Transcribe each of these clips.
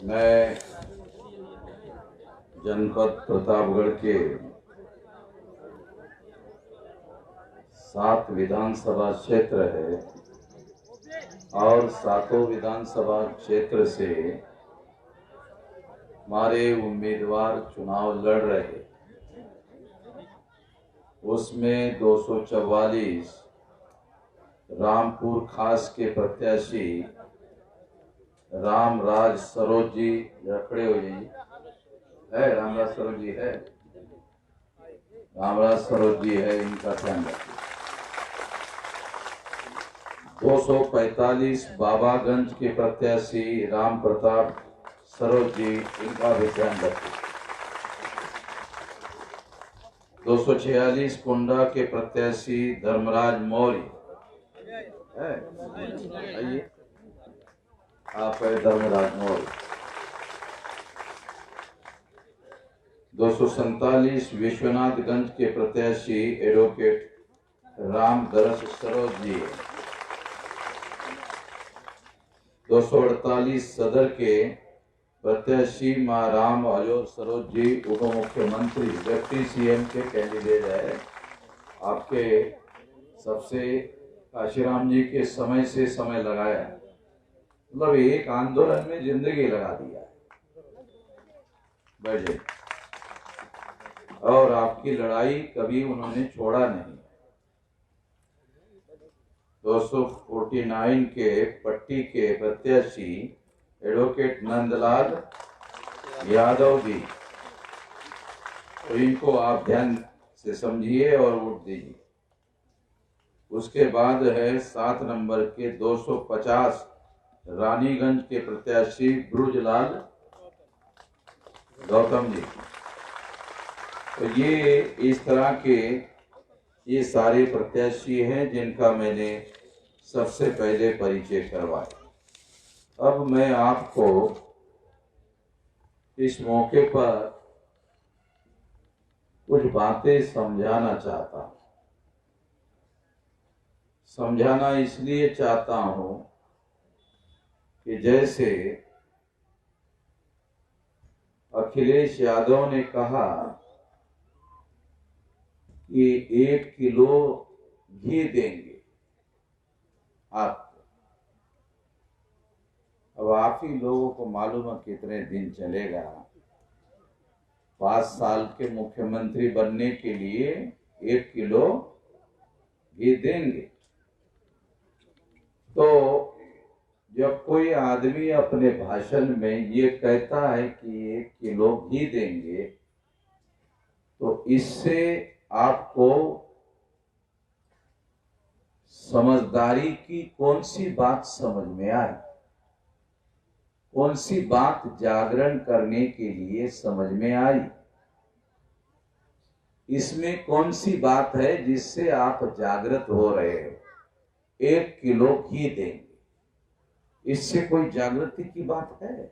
मैं जनपद प्रतापगढ़ के 7 विधानसभा क्षेत्र है और 7 विधानसभा क्षेत्र से हमारे उम्मीदवार चुनाव लड़ रहे। उसमें 244 रामपुर खास के प्रत्याशी रामराज सरोज जी खड़े हो जाइए। है रामराज सरोज जी है, रामराज सरोज जी है, इनका ध्यान रखिए। 245 बाबागंज के प्रत्याशी राम प्रताप सरोज जी, इनका भी ध्यान रखिए। 246 कुंडा के प्रत्याशी धर्मराज मौर्य है, आइए आप है धर्मराज मौर्य। 247 विश्वनाथगंज के प्रत्याशी एडवोकेट राम दरस सरोज जी। 248 सदर के प्रत्याशी मां राम अजोर सरोज जी, उप मुख्यमंत्री डिप्टी सीएम के कैंडिडेट है। आपके सबसे काशीराम जी के समय से समय लगाया, मतलब एक आंदोलन में जिंदगी लगा दिया। बैठ जाइए। और आपकी लड़ाई कभी उन्होंने छोड़ा नहीं। 249 के पट्टी के प्रत्याशी एडवोकेट नंदलाल यादव जी, तो इनको आप ध्यान से समझिए और वोट दीजिए। उसके बाद है 7 नंबर के 250 रानीगंज के प्रत्याशी ब्रुजलाल गौतम जी। तो ये इस तरह के ये सारे प्रत्याशी हैं जिनका मैंने सबसे पहले परिचय करवाया। अब मैं आपको इस मौके पर कुछ बातें समझाना चाहता हूं। समझाना इसलिए चाहता हूं कि जैसे अखिलेश यादव ने कहा कि 1 किलो घी देंगे आपको। अब आप ही लोगों को मालूम है कितने दिन चलेगा। 5 साल के मुख्यमंत्री बनने के लिए 1 किलो घी देंगे। तो जब कोई आदमी अपने भाषण में ये कहता है कि 1 किलो घी देंगे, तो इससे आपको समझदारी की कौन सी बात समझ में आई? कौन सी बात जागरण करने के लिए समझ में आई? इसमें कौन सी बात है जिससे आप जागृत हो रहे हो? 1 किलो घी देंगे, इससे कोई जागृति की बात है?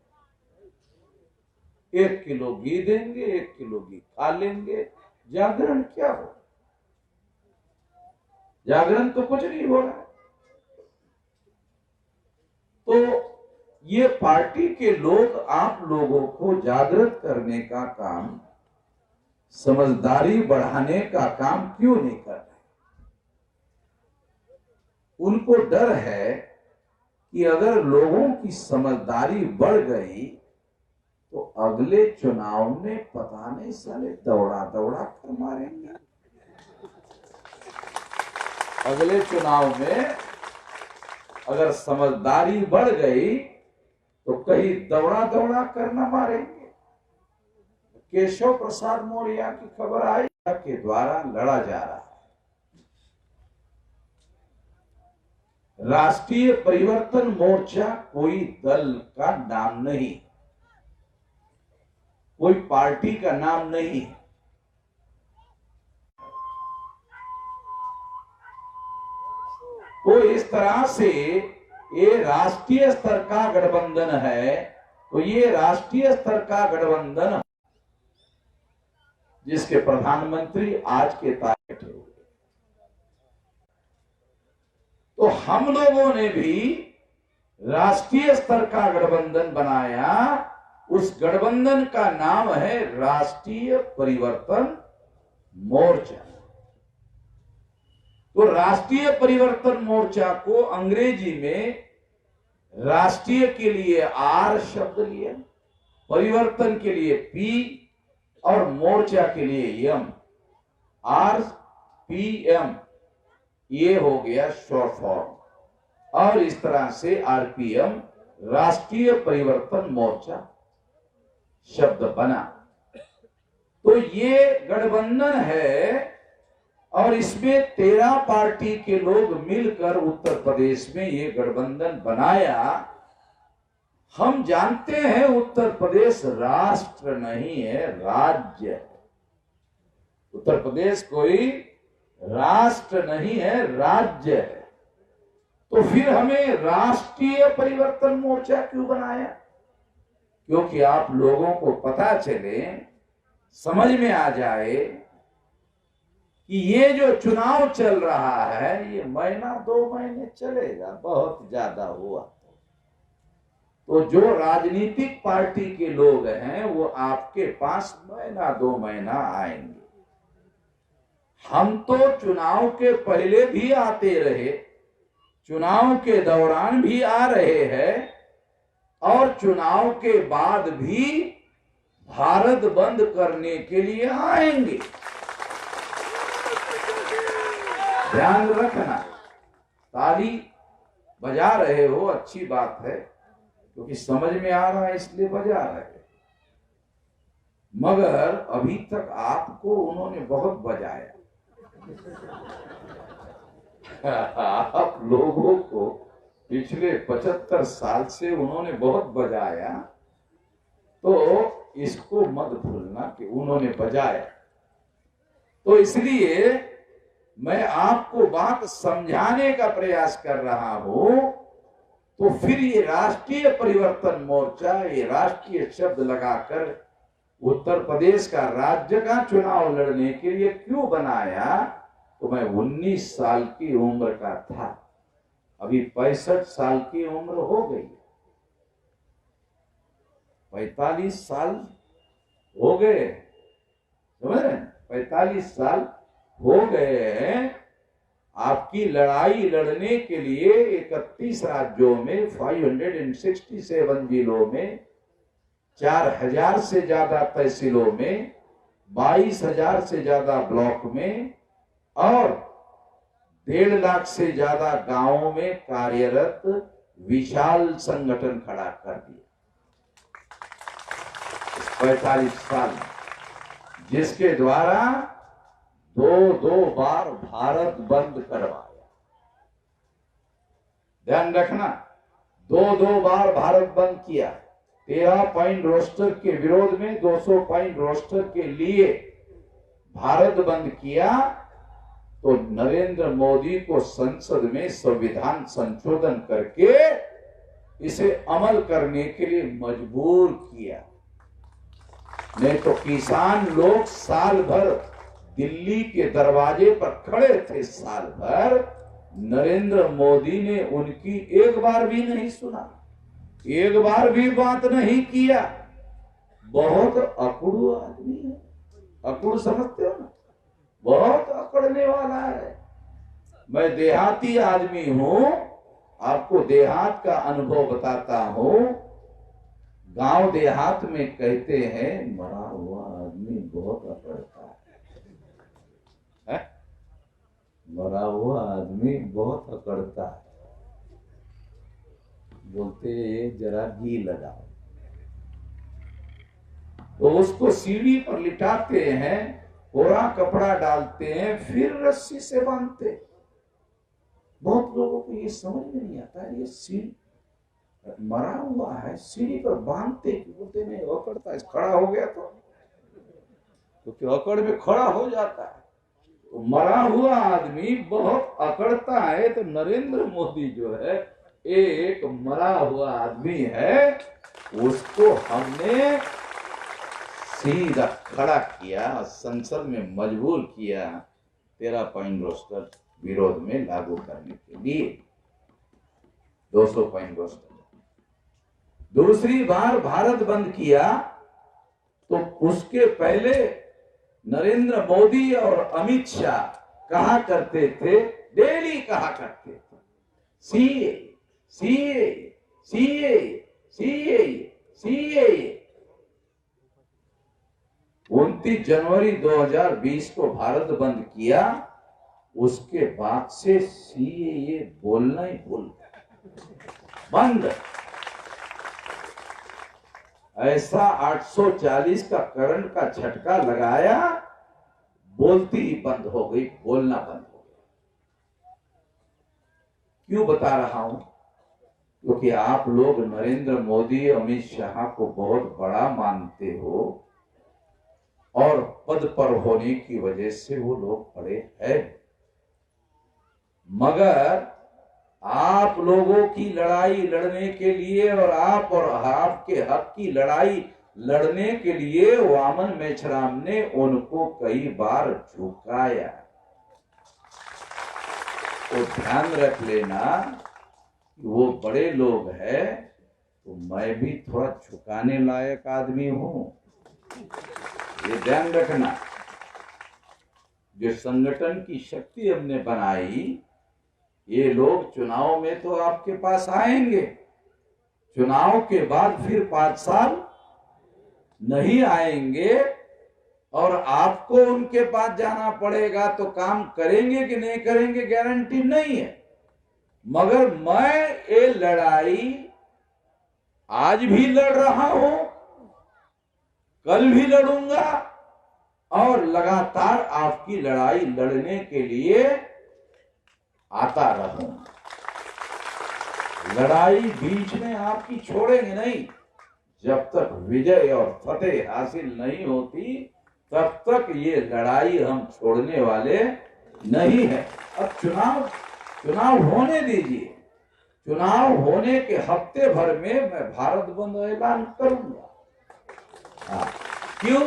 1 किलो घी देंगे, 1 किलो घी खा लेंगे, जागरण क्या हो? जागरण तो कुछ नहीं हो रहा है। तो ये पार्टी के लोग आप लोगों को जागृत करने का काम, समझदारी बढ़ाने का काम क्यों नहीं कर रहे? उनको डर है कि अगर लोगों की समझदारी बढ़ गई तो अगले चुनाव में पता नहीं साले दौड़ा दौड़ा कर मारेंगे। अगले चुनाव में अगर समझदारी बढ़ गई तो कहीं दौड़ा दौड़ा कर न मारेंगे। केशव प्रसाद मौर्य की खबर आई के द्वारा लड़ा जा रहा है। राष्ट्रीय परिवर्तन मोर्चा कोई दल का नाम नहीं, कोई पार्टी का नाम नहीं है। तो इस तरह से ये राष्ट्रीय स्तर का गठबंधन है। तो ये राष्ट्रीय स्तर का गठबंधन जिसके प्रधानमंत्री आज के तारीख हुए। तो हम लोगों ने भी राष्ट्रीय स्तर का गठबंधन बनाया उस गठबंधन का नाम है राष्ट्रीय परिवर्तन मोर्चा। तो राष्ट्रीय परिवर्तन मोर्चा को अंग्रेजी में राष्ट्रीय के लिए आर शब्द लिया, परिवर्तन के लिए पी और मोर्चा के लिए एम, आर पी एम, ये हो गया शॉर्ट फॉर्म। और इस तरह से आरपीएम राष्ट्रीय परिवर्तन मोर्चा शब्द बना। तो ये गठबंधन है और इसमें 13 पार्टी के लोग मिलकर उत्तर प्रदेश में ये गठबंधन बनाया। हम जानते हैं उत्तर प्रदेश राष्ट्र नहीं है, राज्य है। उत्तर प्रदेश कोई राष्ट्र नहीं है, राज्य है। तो फिर हमें राष्ट्रीय परिवर्तन मोर्चा क्यों बनाया? क्योंकि आप लोगों को पता चले, समझ में आ जाए कि ये जो चुनाव चल रहा है ये महीना 2 महीने चलेगा, बहुत ज्यादा हुआ तो जो राजनीतिक पार्टी के लोग हैं वो आपके पास महीना 2 महीना आएंगे। हम तो चुनाव के पहले भी आते रहे, चुनाव के दौरान भी आ रहे हैं और चुनाव के बाद भी भारत बंद करने के लिए आएंगे। ध्यान रखना। ताली बजा रहे हो, अच्छी बात है, क्योंकि समझ में आ रहा है इसलिए बजा रहे हैं। मगर अभी तक आपको उन्होंने बहुत बजाया। आप लोगों को पिछले 75 साल से उन्होंने बहुत बजाया, तो इसको मत भूलना कि उन्होंने बजाया। तो इसलिए मैं आपको बात समझाने का प्रयास कर रहा हूं। तो फिर ये राष्ट्रीय परिवर्तन मोर्चा, ये राष्ट्रीय शब्द लगाकर उत्तर प्रदेश का राज्य का चुनाव लड़ने के लिए क्यों बनाया? तो मैं 19 साल की उम्र का था, अभी 65 साल की उम्र हो गई, 45 साल हो गए, समझ रहे हैं? 45 साल हो गए हैं आपकी लड़ाई लड़ने के लिए। 31 राज्यों में 567 जिलों में 4000 से ज्यादा तहसीलों में 22,000 से ज्यादा ब्लॉक में और 1.5 लाख से ज्यादा गांवों में कार्यरत विशाल संगठन खड़ा कर दिया 45 साल, जिसके द्वारा 2 बार भारत बंद करवाया। ध्यान रखना, 2 बार भारत बंद किया। 13 पॉइंट रोस्टर के विरोध में 200 पॉइंट रोस्टर के लिए भारत बंद किया। तो नरेंद्र मोदी को संसद में संविधान संशोधन करके इसे अमल करने के लिए मजबूर किया। नहीं तो किसान लोग साल भर दिल्ली के दरवाजे पर खड़े थे, साल भर नरेंद्र मोदी ने उनकी एक बार भी नहीं सुना, एक बार भी बात नहीं किया। बहुत अकड़ू आदमी है, अकड़ू समझते हो ना, बहुत अकड़ने वाला है। मैं देहाती आदमी हूं, आपको देहात का अनुभव बताता हूं। गांव देहात में कहते हैं मरा हुआ आदमी बहुत अकड़ता है, मरा हुआ आदमी बहुत अकड़ता है। बोलते जरा घी लगाओ, तो उसको सीढ़ी पर लिटाते हैं, कोरा कपड़ा डालते हैं, फिर रस्सी से बांधते। बहुत लोगों को ये समझ में नहीं आता है, ये सीढ़ी मरा हुआ है सीढ़ी पर बांधते, बोलते नहीं अकड़ता है, खड़ा हो गया तो अकड़ में खड़ा हो जाता है। तो मरा हुआ आदमी बहुत अकड़ता है। तो नरेंद्र मोदी जो है एक मरा हुआ आदमी है, उसको हमने सीधा खड़ा किया, संसद में मजबूर किया 13 पॉइंट रोस्टर विरोध में लागू करने के लिए। 200 पॉइंट रोस्टर दूसरी बार भारत बंद किया तो उसके पहले नरेंद्र मोदी और अमित शाह कहा करते थे, डेली कहा करते थे, CA CA CA CA CA. 29 जनवरी 2020 को भारत बंद किया, उसके बाद से सीए बोलना ही भूल गया, बंद। ऐसा 840 का करंट का झटका लगाया, बोलती ही बंद हो गई, बोलना बंद हो गया। क्यों बता रहा हूं? क्योंकि आप लोग नरेंद्र मोदी अमित शाह को बहुत बड़ा मानते हो और पद पर होने की वजह से वो लोग बड़े हैं, मगर आप लोगों की लड़ाई लड़ने के लिए और आपके हक की लड़ाई लड़ने के लिए वामन मेश्राम ने उनको कई बार झुकाया। तो ध्यान रख लेना, वो बड़े लोग हैं तो मैं भी थोड़ा झुकाने लायक आदमी हूं, ये ध्यान रखना। जो संगठन की शक्ति हमने बनाई, ये लोग चुनाव में तो आपके पास आएंगे, चुनाव के बाद फिर 5 साल नहीं आएंगे और आपको उनके पास जाना पड़ेगा। तो काम करेंगे कि नहीं करेंगे गारंटी नहीं है, मगर मैं ये लड़ाई आज भी लड़ रहा हूं, कल भी लड़ूंगा और लगातार आपकी लड़ाई लड़ने के लिए आता रहूंगा। लड़ाई बीच में आपकी छोड़ेंगे नहीं, जब तक विजय और फतेह हासिल नहीं होती तब तक ये लड़ाई हम छोड़ने वाले नहीं है। अब चुनाव होने दीजिए, चुनाव होने के हफ्ते भर में मैं भारत बंद ऐलान करूंगा। क्यों?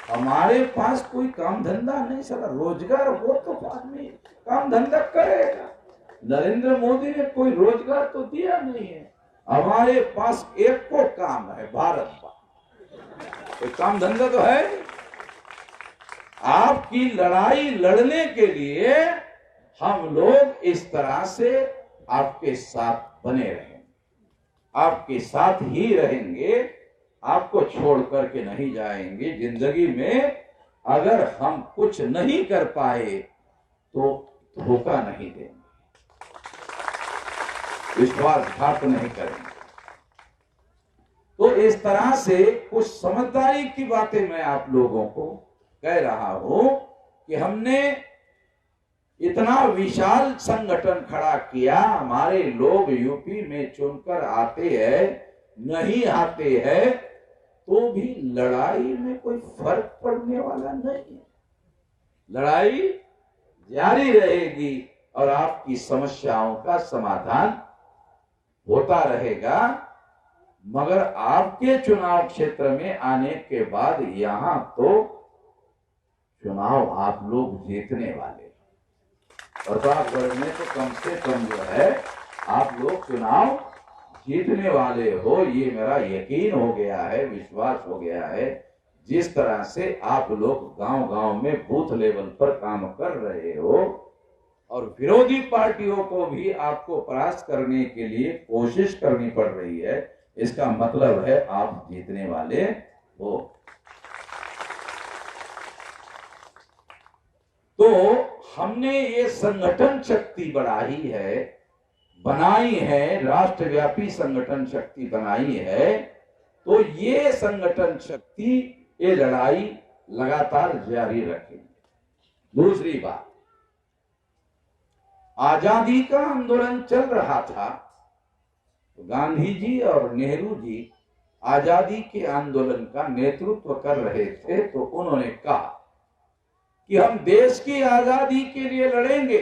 हमारे पास कोई काम धंधा नहीं, साला रोजगार हो तो आदमी काम धंधा करेगा। नरेंद्र मोदी ने कोई रोजगार तो दिया नहीं है, हमारे पास एक को काम है, भारत का कोई काम धंधा तो है नहीं। आपकी लड़ाई लड़ने के लिए हम लोग इस तरह से आपके साथ बने रहेंगे, आपके साथ ही रहेंगे, आपको छोड़ करके नहीं जाएंगे। जिंदगी में अगर हम कुछ नहीं कर पाए तो धोखा नहीं देंगे, विश्वासघात नहीं करेंगे। तो इस तरह से कुछ समझदारी की बातें मैं आप लोगों को कह रहा हूं कि हमने इतना विशाल संगठन खड़ा किया, हमारे लोग यूपी में चुनकर आते हैं, नहीं आते हैं तो भी लड़ाई में कोई फर्क पड़ने वाला नहीं है। लड़ाई जारी रहेगी और आपकी समस्याओं का समाधान होता रहेगा, मगर आपके चुनाव क्षेत्र में आने के बाद यहां तो चुनाव आप लोग जीतने वाले, प्रतापगढ़ में तो कम से कम जो है आप लोग चुनाव जीतने वाले हो, ये मेरा यकीन हो गया है, विश्वास हो गया है। जिस तरह से आप लोग गांव-गांव में बूथ लेवल पर काम कर रहे हो और विरोधी पार्टियों को भी आपको परास्त करने के लिए कोशिश करनी पड़ रही है, इसका मतलब है आप जीतने वाले हो। तो हमने ये संगठन शक्ति बढ़ाई है, बनाई है, राष्ट्रव्यापी संगठन शक्ति बनाई है। तो ये संगठन शक्ति, ये लड़ाई लगातार जारी रखेंगे। दूसरी बात, आजादी का आंदोलन चल रहा था तो गांधी जी और नेहरू जी आजादी के आंदोलन का नेतृत्व कर रहे थे, तो उन्होंने कहा कि हम देश की आजादी के लिए लड़ेंगे।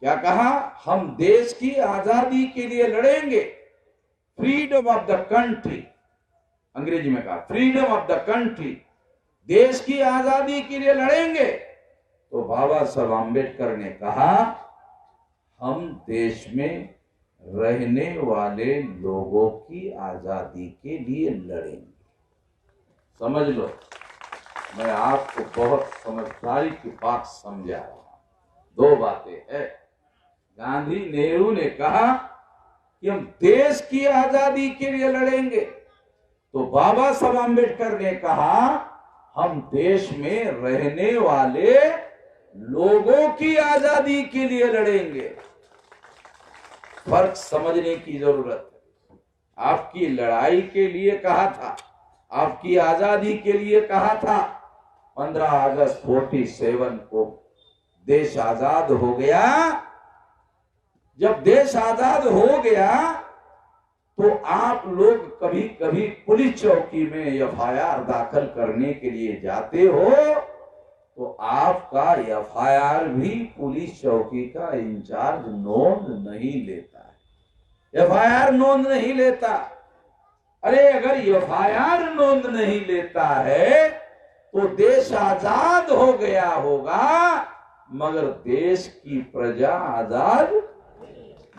क्या कहा? हम देश की आजादी के लिए लड़ेंगे, फ्रीडम ऑफ द कंट्री, अंग्रेजी में कहा फ्रीडम ऑफ द कंट्री, देश की आजादी के लिए लड़ेंगे। तो बाबा साहब आंबेडकर ने कहा हम देश में रहने वाले लोगों की आजादी के लिए लड़ेंगे। समझ लो, मैं आपको बहुत समझदारी की बात समझा रहा हूं। दो बातें है। गांधी नेहरू ने कहा कि हम देश की आजादी के लिए लड़ेंगे, तो बाबा साहब आम्बेडकर ने कहा हम देश में रहने वाले लोगों की आजादी के लिए लड़ेंगे। फर्क समझने की जरूरत है। आपकी लड़ाई के लिए कहा था, आपकी आजादी के लिए कहा था। 15 अगस्त 47 को देश आजाद हो गया। जब देश आजाद हो गया तो आप लोग कभी कभी पुलिस चौकी में एफआईआर दाखिल करने के लिए जाते हो, तो आपका एफआईआर भी पुलिस चौकी का इंचार्ज नोंद नहीं लेता है। एफआईआर नोंद नहीं लेता। अरे अगर एफआईआर नोंद नहीं लेता है तो देश आजाद हो गया होगा, मगर देश की प्रजा आजाद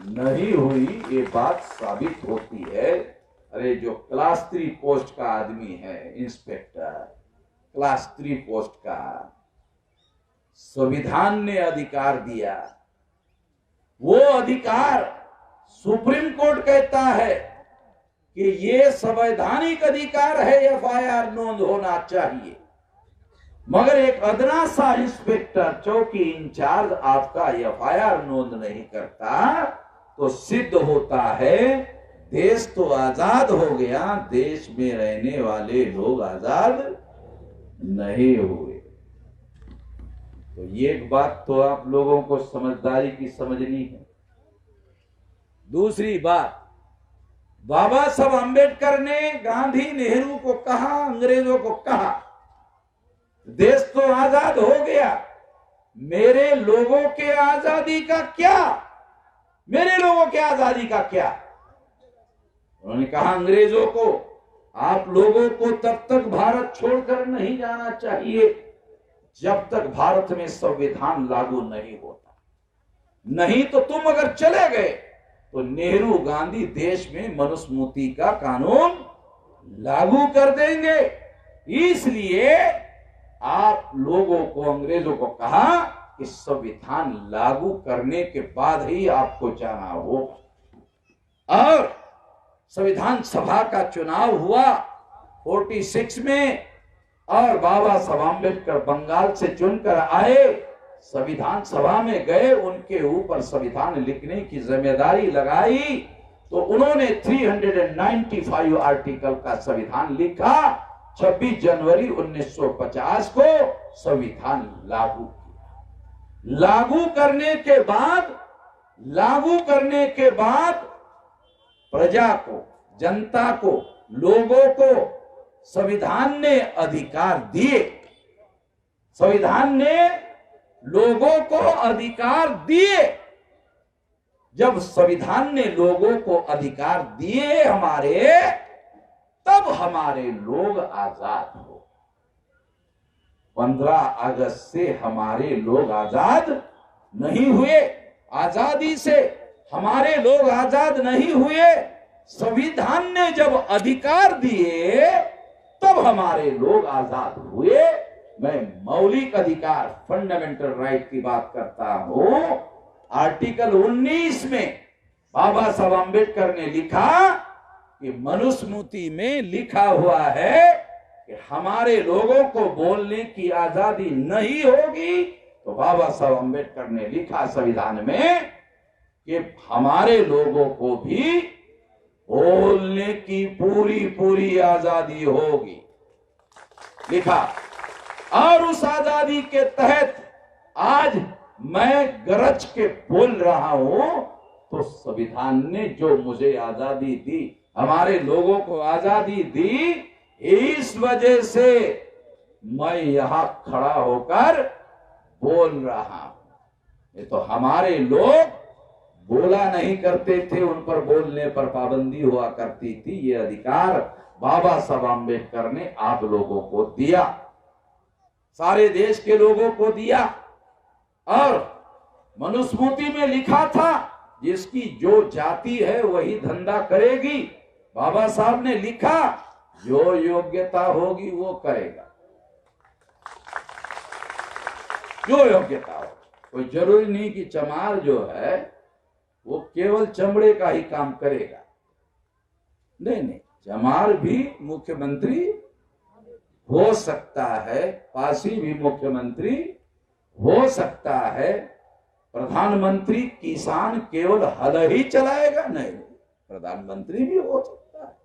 नहीं हुई, ये बात साबित होती है। अरे जो क्लास 3 पोस्ट का आदमी है, इंस्पेक्टर, क्लास 3 पोस्ट का, संविधान ने अधिकार दिया। वो अधिकार सुप्रीम कोर्ट कहता है कि ये संवैधानिक अधिकार है, एफआईआर नोंद होना चाहिए। मगर एक अदना सा इंस्पेक्टर, चौकी इंचार्ज आपका एफआईआर नोंद नहीं करता, तो सिद्ध होता है देश तो आजाद हो गया, देश में रहने वाले लोग आजाद नहीं हुए। तो ये एक बात तो आप लोगों को समझदारी की समझनी है। दूसरी बात, बाबा साहब आम्बेडकर ने गांधी नेहरू को कहा, अंग्रेजों को कहा, देश तो आजाद हो गया, मेरे लोगों के आजादी का क्या, मेरे लोगों के आजादी का क्या। उन्होंने कहा अंग्रेजों को, आप लोगों को तब तक भारत छोड़कर नहीं जाना चाहिए जब तक भारत में संविधान लागू नहीं होता, नहीं तो तुम अगर चले गए तो नेहरू गांधी देश में मनुस्मृति का कानून लागू कर देंगे। इसलिए आप लोगों को, अंग्रेजों को कहा कि संविधान लागू करने के बाद ही आपको जाना होगा। और संविधान सभा का चुनाव हुआ 46 में, और बाबा साहब आम्बेडकर बंगाल से चुनकर आए, संविधान सभा में गए, उनके ऊपर संविधान लिखने की जिम्मेदारी लगाई, तो उन्होंने 395 आर्टिकल का संविधान लिखा। 26 जनवरी 1950 को संविधान लागू किया। लागू करने के बाद प्रजा को, जनता को, लोगों को संविधान ने अधिकार दिए। संविधान ने लोगों को अधिकार दिए। जब संविधान ने लोगों को अधिकार दिए हमारे, तब हमारे लोग आजाद हो। 15 अगस्त से हमारे लोग आजाद नहीं हुए। आजादी से हमारे लोग आजाद नहीं हुए। संविधान ने जब अधिकार दिए तब हमारे लोग आजाद हुए। मैं मौलिक अधिकार, फंडामेंटल राइट की बात करता हूं। आर्टिकल 19 में बाबा साहब आम्बेडकर ने लिखा कि मनुस्मृति में लिखा हुआ है कि हमारे लोगों को बोलने की आजादी नहीं होगी। तो बाबा साहब आम्बेडकर ने लिखा संविधान में कि हमारे लोगों को भी बोलने की पूरी पूरी आजादी होगी, लिखा। और उस आजादी के तहत आज मैं गरज के बोल रहा हूं, तो संविधान ने जो मुझे आजादी दी, हमारे लोगों को आजादी दी, इस वजह से मैं यहां खड़ा होकर बोल रहा हूं। ये तो हमारे लोग बोला नहीं करते थे, उन पर बोलने पर पाबंदी हुआ करती थी। ये अधिकार बाबा साहब आम्बेडकर ने आप लोगों को दिया, सारे देश के लोगों को दिया। और मनुस्मृति में लिखा था जिसकी जो जाति है वही धंधा करेगी। बाबा साहब ने लिखा, जो योग्यता होगी वो करेगा, जो योग्यता हो। कोई जरूरी नहीं कि चमार जो है वो केवल चमड़े का ही काम करेगा। नहीं नहीं, चमार भी मुख्यमंत्री हो सकता है, पासी भी मुख्यमंत्री हो सकता है। प्रधानमंत्री किसान केवल हल ही चलाएगा? नहीं, प्रधानमंत्री भी हो सकता है।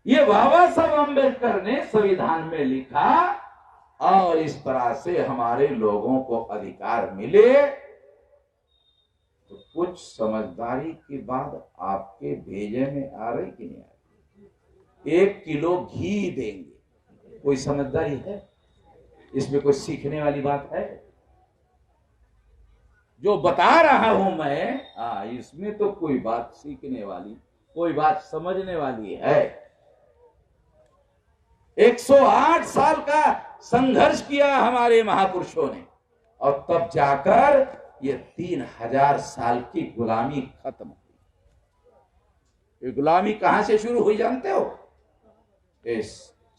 ये बाबा साहब अम्बेडकर ने संविधान में लिखा और इस तरह से हमारे लोगों को अधिकार मिले। तो कुछ समझदारी की बात आपके भेजे में आ रही कि नहीं आ रही? 1 किलो घी देंगे, कोई समझदारी है इसमें? कोई सीखने वाली बात है? जो बता रहा हूं मैं, इसमें तो कोई बात सीखने वाली, कोई बात समझने वाली है। 108 साल का संघर्ष किया हमारे महापुरुषों ने, और तब जाकर ये 3000 साल की गुलामी खत्म हुई। ये गुलामी कहां से शुरू हुई जानते हो? इस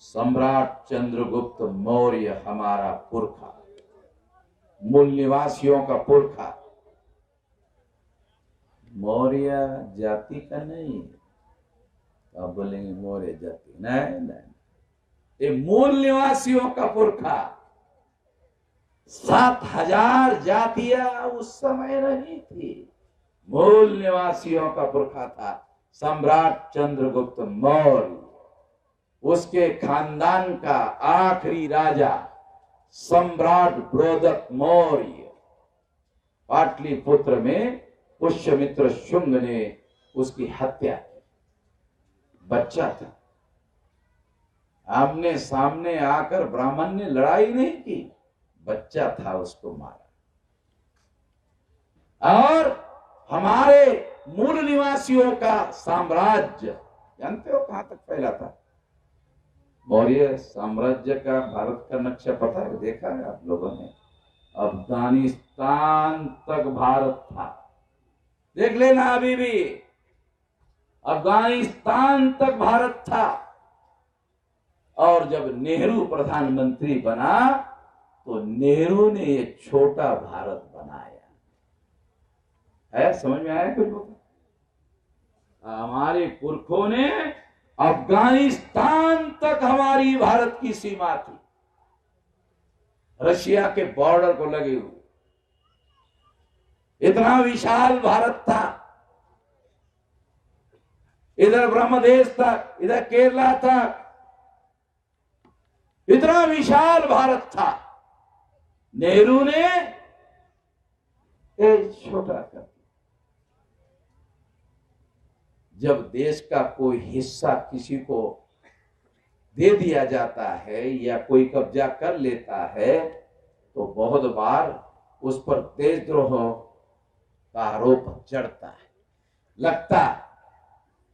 सम्राट चंद्रगुप्त मौर्य हमारा पुरखा, मूल निवासियों का पुरखा। मौर्य जाति का नहीं, अब बोलेंगे मौर्य जाति, नहीं नहीं, ये मूल निवासियों का पुरखा। 7000 जातियां उस समय नहीं थी, मूल निवासियों का पुरखा था सम्राट चंद्रगुप्त मौर्य। उसके खानदान का आखिरी राजा सम्राट बृहदत्त मौर्य, पाटलिपुत्र में पुष्यमित्र शुंग ने उसकी हत्या की। बच्चा था, आमने सामने आकर ब्राह्मण ने लड़ाई नहीं की, बच्चा था उसको मारा। और हमारे मूल निवासियों का साम्राज्य जानते हो कहां तक फैला था? मौर्य साम्राज्य का भारत का नक्शा पता है, देखा है आप लोगों ने? अफगानिस्तान तक भारत था, देख लेना अभी भी, अफगानिस्तान तक भारत था। और जब नेहरू प्रधानमंत्री बना तो नेहरू ने ये छोटा भारत बनाया है। समझ में आया कुछ? हमारे पुरखों ने अफगानिस्तान तक हमारी भारत की सीमा थी, रशिया के बॉर्डर को लगे हुए, इतना विशाल भारत था। इधर ब्रह्मदेश तक, इधर केरला तक, इतना विशाल भारत था। नेहरू ने एक छोटा कर दिया। जब देश का कोई हिस्सा किसी को दे दिया जाता है या कोई कब्जा कर लेता है तो बहुत बार उस पर देशद्रोह का आरोप चढ़ता है, लगता है।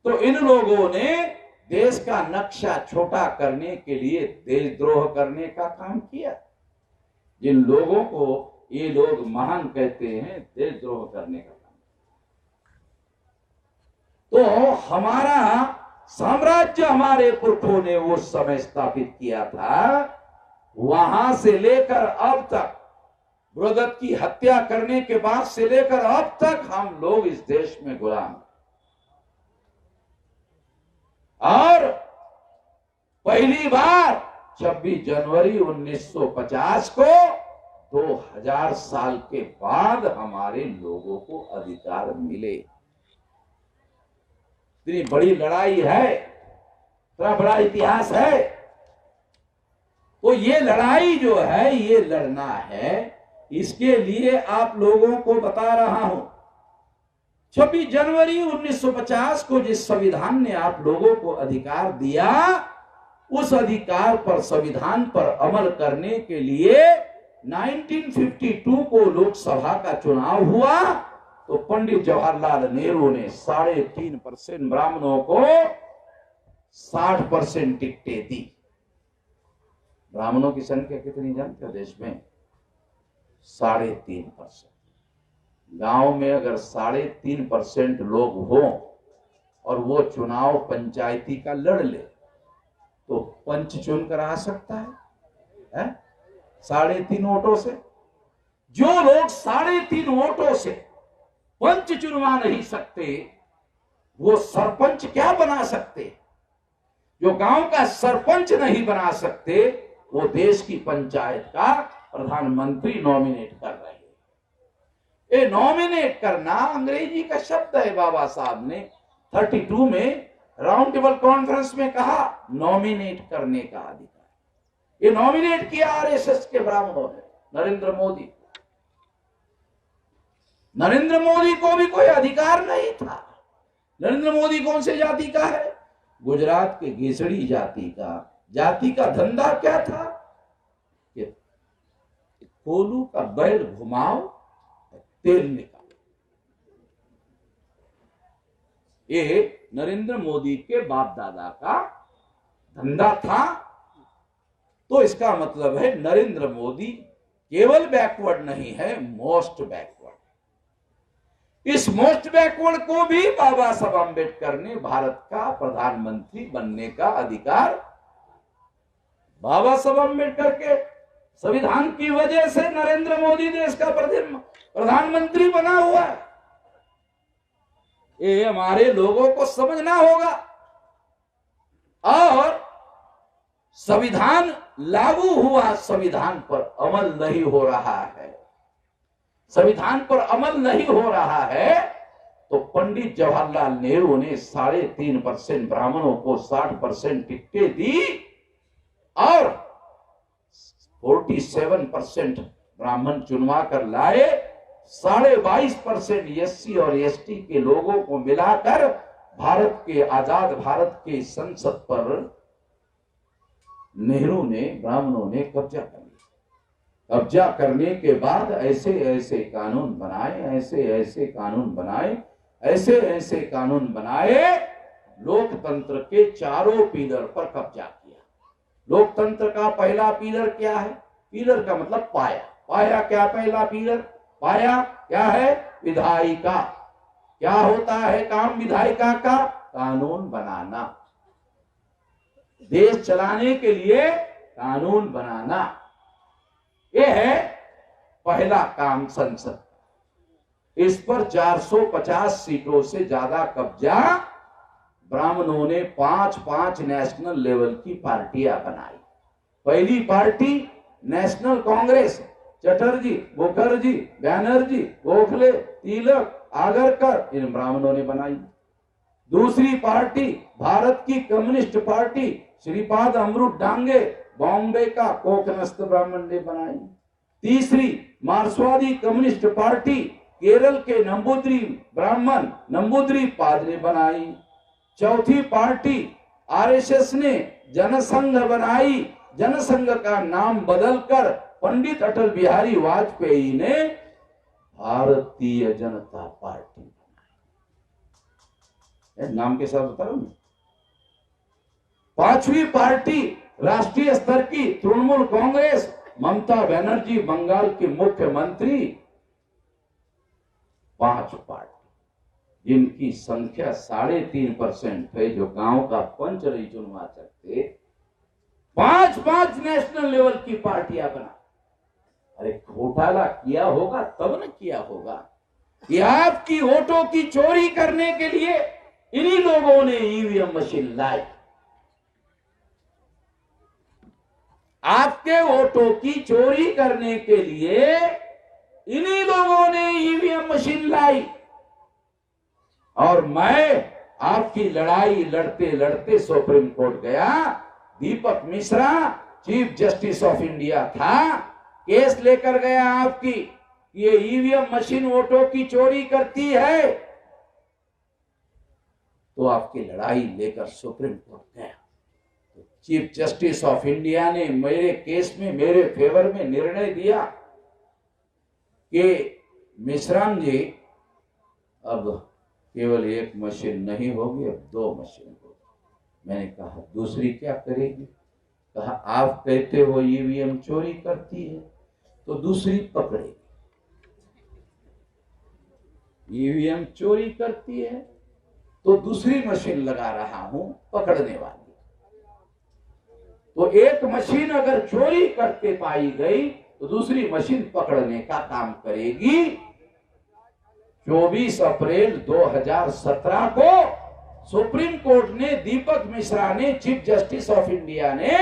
तो इन लोगों ने देश का नक्शा छोटा करने के लिए देशद्रोह करने का काम किया। जिन लोगों को ये लोग महान कहते हैं, देशद्रोह करने का काम। तो हमारा साम्राज्य हमारे पुरखों ने उस समय स्थापित किया था। वहां से लेकर अब तक, बृहदत्त की हत्या करने के बाद से लेकर अब तक हम लोग इस देश में गुलाम। और पहली बार 26 जनवरी 1950 को 2000 साल के बाद हमारे लोगों को अधिकार मिले। इतनी बड़ी लड़ाई है, इतना बड़ा इतिहास है। तो ये लड़ाई जो है, ये लड़ना है। इसके लिए आप लोगों को बता रहा हूं, 26 जनवरी 1950 को जिस संविधान ने आप लोगों को अधिकार दिया, उस अधिकार पर, संविधान पर अमल करने के लिए 1952 को लोकसभा का चुनाव हुआ। तो पंडित जवाहरलाल नेहरू ने 3.5% ब्राह्मणों को 60% टिकटें दी। ब्राह्मणों की संख्या कितनी जानते हो देश में? 3.5%। गांव में अगर 3.5% लोग हों और वो चुनाव पंचायती का लड़ ले तो पंच चुन कर आ सकता है? 3.5 वोटों से? जो लोग 3.5 वोटों से पंच चुनवा नहीं सकते वो सरपंच क्या बना सकते? जो गांव का सरपंच नहीं बना सकते वो देश की पंचायत का प्रधानमंत्री नॉमिनेट कर रहे हैं। ये नॉमिनेट करना अंग्रेजी का शब्द है। बाबा साहब ने 32 में राउंड टेबल कॉन्फ्रेंस में कहा नॉमिनेट करने का अधिकार। ये नॉमिनेट किया आरएसएस के ब्राह्मणों ने नरेंद्र मोदी। नरेंद्र मोदी को भी कोई अधिकार नहीं था। नरेंद्र मोदी कौन से जाति का है? गुजरात के घेसड़ी जाति का। जाति का धंधा क्या था? कि कोलू का बैल घुमाओ, तेल निकालो। ये नरेंद्र मोदी के बाप दादा का धंधा था। तो इसका मतलब है नरेंद्र मोदी केवल बैकवर्ड नहीं है, मोस्ट बैकवर्ड। इस मोस्ट बैकवर्ड को भी बाबा साहब अम्बेडकर ने भारत का प्रधानमंत्री बनने का अधिकार, बाबा साहब अम्बेडकर के संविधान की वजह से नरेंद्र मोदी देश का प्रधानमंत्री बना हुआ है। ये हमारे लोगों को समझना होगा। और संविधान लागू हुआ, संविधान पर अमल नहीं हो रहा है। संविधान पर अमल नहीं हो रहा है तो पंडित जवाहरलाल नेहरू ने 3.5% ब्राह्मणों को 60% टिकटें दी और 47% ब्राह्मण चुनवा कर लाए। 22.5% एससी और एसटी के लोगों को मिलाकर भारत के आजाद भारत के संसद पर नेहरू ने, ब्राह्मणों ने कब्जा कर लिया। कब्जा करने के बाद ऐसे ऐसे कानून बनाए, ऐसे ऐसे कानून बनाए, ऐसे ऐसे कानून बनाए, लोकतंत्र के चारों पिलर पर कब्जा किया। लोकतंत्र का पहला पिलर क्या है? पिलर का मतलब पाया। पाया क्या? पहला पिलर पाया क्या है? विधायिका। क्या होता है काम विधायिका का? कानून बनाना। देश चलाने के लिए कानून बनाना, यह है पहला काम संसद। इस पर 450 सीटों से ज्यादा कब्जा ब्राह्मणों ने 5-5 नेशनल लेवल की पार्टियां बनाई। पहली पार्टी नेशनल कांग्रेस, चटर्जी, मुखर्जी, बैनर्जी, गोखले, तिलक, आगरकर, इन ब्राह्मणों ने बनाई। दूसरी पार्टी भारत की कम्युनिस्ट पार्टी, श्रीपाद अमृत डांगे, बॉम्बे का कोकनस्थ ब्राह्मण ने बनाई। तीसरी मार्क्सवादी कम्युनिस्ट पार्टी, केरल के नंबूद्री ब्राह्मण नंबूद्री पाद ने बनाई। चौथी पार्टी आरएसएस ने जनसंघ बनाई। जनसंघ का नाम बदलकर पंडित अटल बिहारी वाजपेयी ने भारतीय जनता पार्टी बनाई। नाम के साथ बता रहा हूं। पांचवी पार्टी राष्ट्रीय स्तर की तृणमूल कांग्रेस, ममता बनर्जी बंगाल की मुख्यमंत्री। 5 पार्टी जिनकी संख्या 3.5% है, जो गांव का पंच नहीं चुनवा सकते, 5-5 नेशनल लेवल की पार्टियां बना। अरे घोटाला किया होगा तब न किया होगा। ये आपकी वोटों की चोरी करने के लिए इन्हीं लोगों ने ईवीएम मशीन लाई। आपके वोटों की चोरी करने के लिए इन्हीं लोगों ने ईवीएम मशीन लाई। और मैं आपकी लड़ाई लड़ते लड़ते सुप्रीम कोर्ट गया। Deepak Mishra chief justice of India था, केस लेकर गया आपकी, ये ईवीएम मशीन वोटों की चोरी करती है। तो आपकी लड़ाई लेकर सुप्रीम कोर्ट गया। तो चीफ जस्टिस ऑफ इंडिया ने मेरे केस में मेरे फेवर में निर्णय दिया कि मिश्राम जी, अब केवल एक मशीन नहीं होगी, अब 2 मशीन होगी। मैंने कहा दूसरी क्या करेगी? कहा आप कहते हो ईवीएम चोरी करती है तो दूसरी पकड़ेगी। ईवीएम चोरी करती है तो दूसरी मशीन लगा रहा हूं पकड़ने वाली। तो एक मशीन अगर चोरी करके पाई गई तो दूसरी मशीन पकड़ने का काम करेगी। 24 अप्रैल 2017 को सुप्रीम कोर्ट ने, दीपक मिश्रा ने, चीफ जस्टिस ऑफ इंडिया ने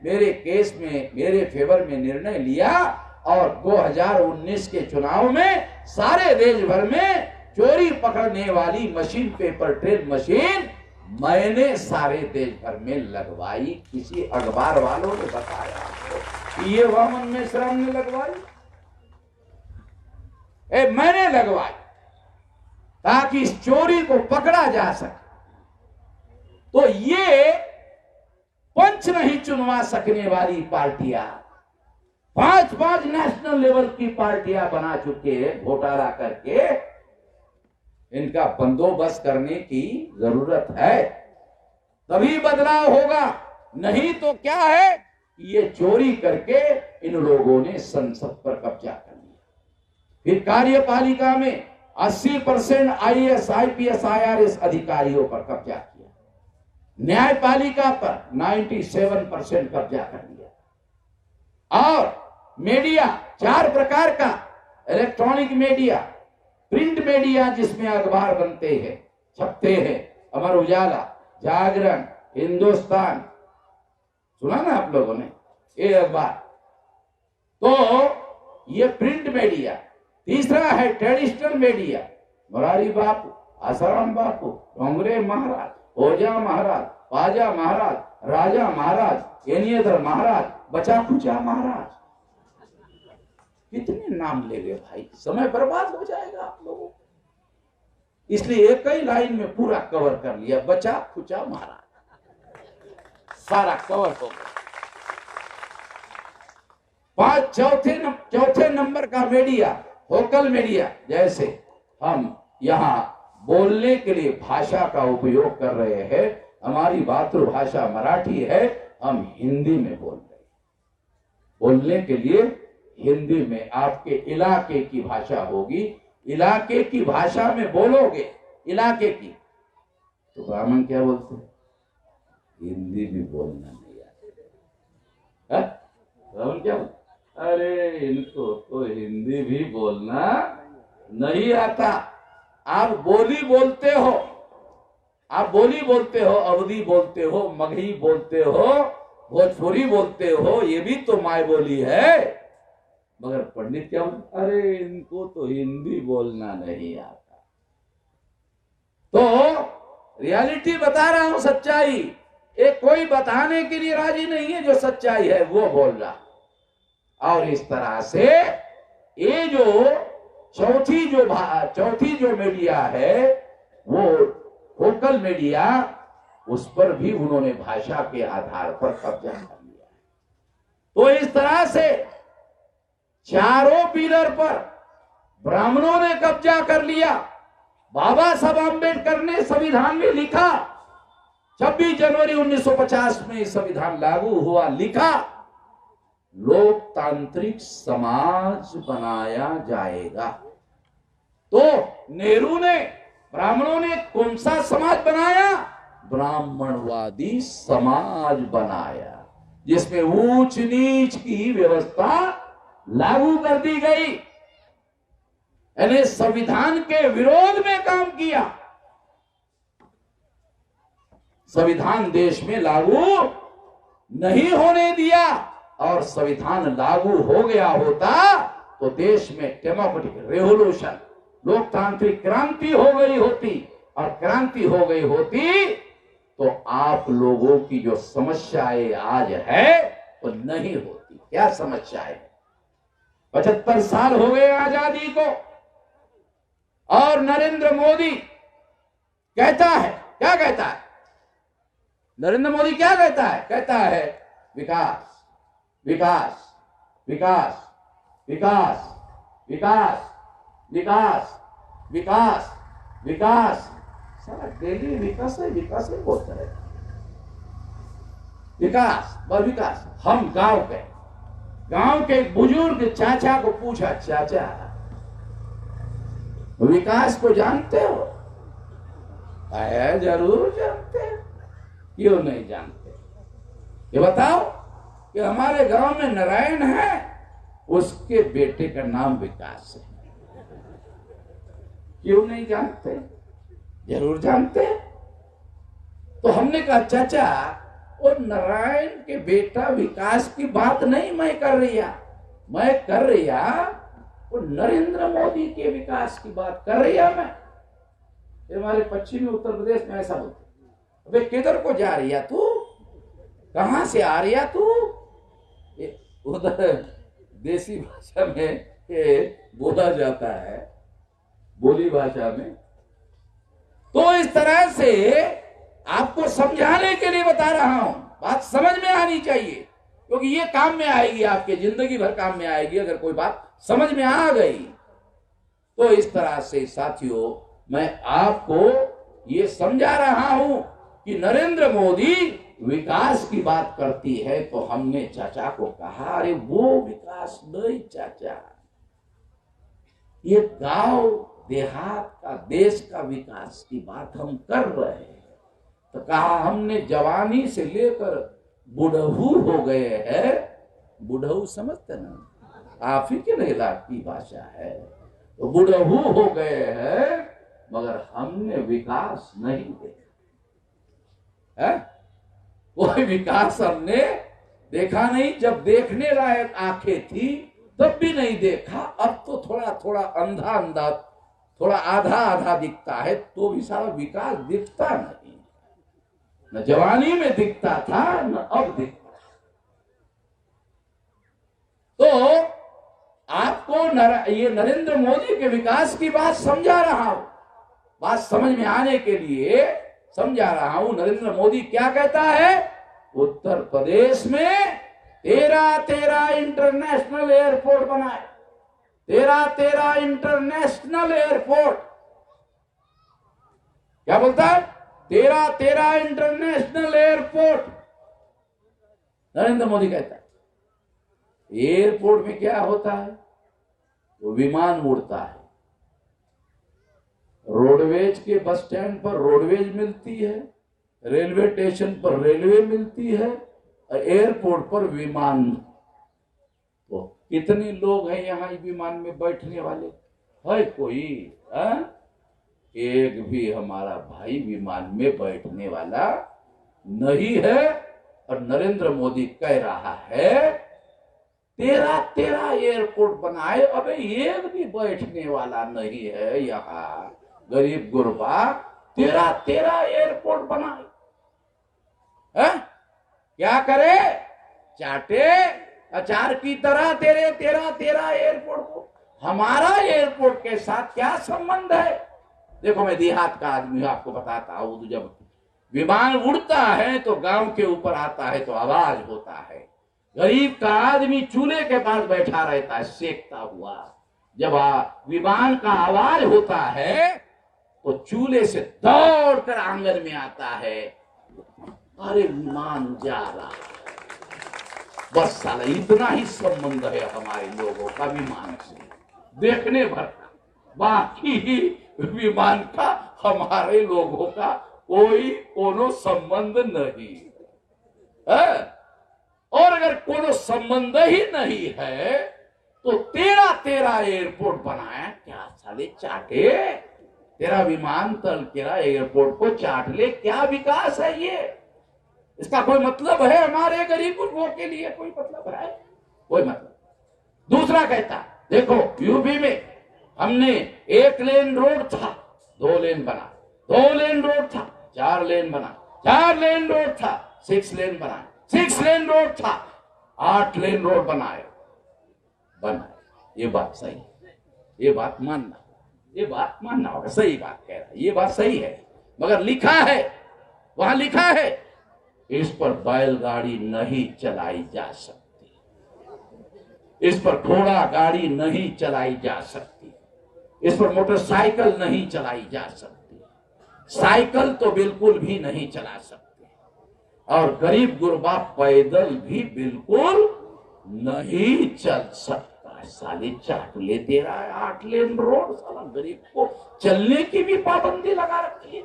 मेरे केस में मेरे फेवर में निर्णय लिया और 2019 के चुनाव में सारे देश भर में चोरी पकड़ने वाली मशीन, पेपर ट्रेल मशीन, मैंने सारे देश भर में लगवाई। किसी अखबार वालों ने बताया कि ये वामन मेश्राम ने लगवाई? मैंने लगवाई ताकि इस चोरी को पकड़ा जा सके। तो ये पंच नहीं चुनवा सकने वाली पार्टियां 5-5 नेशनल लेवल की पार्टियां बना चुके हैं घोटाला करके। इनका बंदोबस्त करने की जरूरत है, तभी बदलाव होगा। नहीं तो क्या है, ये चोरी करके इन लोगों ने संसद पर कब्जा कर लिया। फिर कार्यपालिका में 80% आईएएस, आईपीएस, आईआरएस अधिकारियों पर कब्जा किया। न्यायपालिका पर 97% कब्जा कर लिया। और मीडिया 4 प्रकार का, इलेक्ट्रॉनिक मीडिया, प्रिंट मीडिया जिसमें अखबार बनते हैं, छपते हैं, अमर उजाला, जागरण, हिंदुस्तान, सुना ना आप लोगों ने, ये अखबार। तो ये प्रिंट मीडिया। तीसरा है ट्रेडिशनल मीडिया, मोरारी बापू, आसाराम बापू, डोंगरे महाराज, ओझा महाराज, पाजा महाराज, राजा महाराज, एनियधर महाराज, बचा खुचा महाराज। कितने नाम ले गए भाई, समय बर्बाद हो जाएगा आप लोगों। इसलिए एक ही लाइन में पूरा कवर कर लिया, बचा खुचा महाराज, सारा कवर हो गया। 5 चौथे नंबर का मीडिया, वोकल मीडिया। जैसे हम यहाँ बोलने के लिए भाषा का उपयोग कर रहे हैं, हमारी मातृभाषा मराठी है, हम हिंदी में बोल रहे हैं। बोलने के लिए हिंदी में, आपके इलाके की भाषा होगी, इलाके की भाषा में बोलोगे, इलाके की। तो ब्राह्मण क्या बोलते हैं? हिंदी भी बोलना नहीं आता। ब्राह्मण क्या बोलते? अरे इनको तो हिंदी भी बोलना नहीं आता। आप बोली बोलते हो, आप बोली बोलते हो, अवधी बोलते हो, मगही बोलते हो, भोजपुरी बोलते हो, ये भी तो माय बोली है। मगर पंडित क्या बोलते? अरे इनको तो हिंदी बोलना नहीं आता। तो रियलिटी बता रहा हूं, सच्चाई। एक कोई बताने के लिए राजी नहीं है, जो सच्चाई है वो बोल रहा। और इस तरह से ये जो चौथी जो मीडिया है, वो वोकल मीडिया, उस पर भी उन्होंने भाषा के आधार पर कब्जा कर लिया। तो इस तरह से चारों पिलर पर ब्राह्मणों ने कब्जा कर लिया। बाबा साहब आंबेडकर ने संविधान में लिखा, 26 जनवरी 1950 में संविधान लागू हुआ, लिखा लोकतांत्रिक समाज बनाया जाएगा। तो नेहरू ने, ब्राह्मणों ने कौन सा समाज बनाया? ब्राह्मणवादी समाज बनाया, जिसमें ऊंच नीच की व्यवस्था लागू कर दी गई। यानी संविधान के विरोध में काम किया। संविधान देश में लागू नहीं होने दिया, और संविधान लागू हो गया होता तो देश में डेमोक्रेटिक रेवोल्यूशन, लोकतांत्रिक क्रांति हो गई होती। और क्रांति हो गई होती तो आप लोगों की जो समस्याएं आज है वो नहीं होती। क्या समस्याएं? 75 साल हो गए आजादी को, और नरेंद्र मोदी कहता है, क्या कहता है? नरेंद्र मोदी क्या कहता है? कहता है विकास, विकास, विकास, विकास, विकास, विकास, विकास, विकास। सारा डेली विकास है, विकास है बोलता है। विकास और विकास। हम गांव के बुजुर्ग चाचा को पूछा, चाचा विकास को जानते हो? जरूर जानते हैं, क्यों नहीं जानते? ये बताओ कि हमारे गांव में नारायण है, उसके बेटे का नाम विकास है। क्यों नहीं जानते? जरूर जानते हैं। तो हमने कहा चाचा, और नारायण के बेटा विकास की बात नहीं मैं कर रही वो नरेंद्र मोदी के विकास की बात कर रही है। मैं हमारे पश्चिमी उत्तर प्रदेश में ऐसा बोलते, अबे किधर को जा रही है तू, कहां से आ रही है तू? उधर देसी भाषा में बोला जाता है, बोली भाषा में। तो इस तरह से आपको समझाने के लिए बता रहा हूं, बात समझ में आनी चाहिए, क्योंकि ये काम में आएगी, आपके जिंदगी भर काम में आएगी अगर कोई बात समझ में आ गई। तो इस तरह से साथियों, मैं आपको ये समझा रहा हूं कि नरेंद्र मोदी विकास की बात करती है, तो हमने चाचा को कहा, अरे वो विकास नहीं चाचा, ये गांव देहात का, देश का विकास की बात हम कर रहे हैं। तो कहा हमने जवानी से लेकर बुढ़ऊ हो गए हैं। बुढ़ऊ समझते ना, आप ही के नहीं की भाषा है। तो बुढ़ऊ हो गए हैं, मगर हमने विकास नहीं देखा है। कोई विकास हमने देखा नहीं। जब देखने लायक आंखें थी तब भी नहीं देखा। अब तो थोड़ा थोड़ा अंधा थोड़ा आधा दिखता है, तो भी सारा विकास दिखता नहीं। न जवानी में दिखता था, न अब दिखता। तो आपको ये नरेंद्र मोदी के विकास की बात समझा रहा हूं, बात समझ में आने के लिए समझा रहा हूं। नरेंद्र मोदी क्या कहता है? उत्तर प्रदेश में 13 इंटरनेशनल एयरपोर्ट बनाए। 13 इंटरनेशनल एयरपोर्ट। क्या बोलता है? 13 इंटरनेशनल एयरपोर्ट नरेंद्र मोदी कहता है। एयरपोर्ट में क्या होता है? वो विमान उड़ता है। रोडवेज के बस स्टैंड पर रोडवेज मिलती है, रेलवे स्टेशन पर रेलवे मिलती है, एयरपोर्ट पर विमान। तो कितने लोग हैं यहाँ विमान में बैठने वाले? है कोई? एक भी हमारा भाई विमान में बैठने वाला नहीं है। और नरेंद्र मोदी कह रहा है 13 एयरपोर्ट बनाए, अबे एक भी बैठने वाला नहीं है यहाँ। गरीब गुरबा 13 एयरपोर्ट बनाए। क्या करे? चाटे अचार की तरह तेरे 13 एयरपोर्ट को। हमारा एयरपोर्ट के साथ क्या संबंध है? देखो, मैं देहात का आदमी आपको बताता हूं। जब विमान उड़ता है तो गांव के ऊपर आता है तो आवाज होता है। गरीब का आदमी चूल्हे के पास बैठा रहता है सेकता हुआ। जब विमान का आवाज होता है तो चूल्हे से दौड़कर आंगन में आता है, अरे विमान जा रहा है। बस साला इतना ही संबंध है हमारे लोगों का विमान से, देखने भर का। बाकी विमान का हमारे लोगों का कोई कोनो संबंध नहीं है। और अगर कोनो संबंध ही नहीं है तो 13 एयरपोर्ट बनाया। क्या साले चाटे? तेरा विमानतल तेरा एयरपोर्ट को चाट ले। क्या विकास है ये? इसका कोई मतलब है हमारे गरीब लोगों के लिए? कोई मतलब है? कोई मतलब। दूसरा कहता, देखो यूपी में हमने 1 लेन रोड था, 2 लेन बना। 2 लेन रोड था, 4 लेन बना। 4 लेन रोड था, 6 लेन बनाए। 6 लेन रोड था, 8 लेन रोड बनाए। ये बात सही है, ये बात मानना होगा। सही बात कह रहा है, ये बात सही है। मगर लिखा है, वहां लिखा है इस पर बैलगाड़ी नहीं चलाई जा सकती, इस पर घोड़ा गाड़ी नहीं चलाई जा सकती, इस पर मोटरसाइकिल नहीं चलाई जा सकती, साइकिल तो बिल्कुल भी नहीं चला सकते, और गरीब गुरबा पैदल भी बिल्कुल नहीं चल सकता साले चाट ले दे रहा है 8 लेन रोड, साला गरीब को चलने की भी पाबंदी लगा रखी है?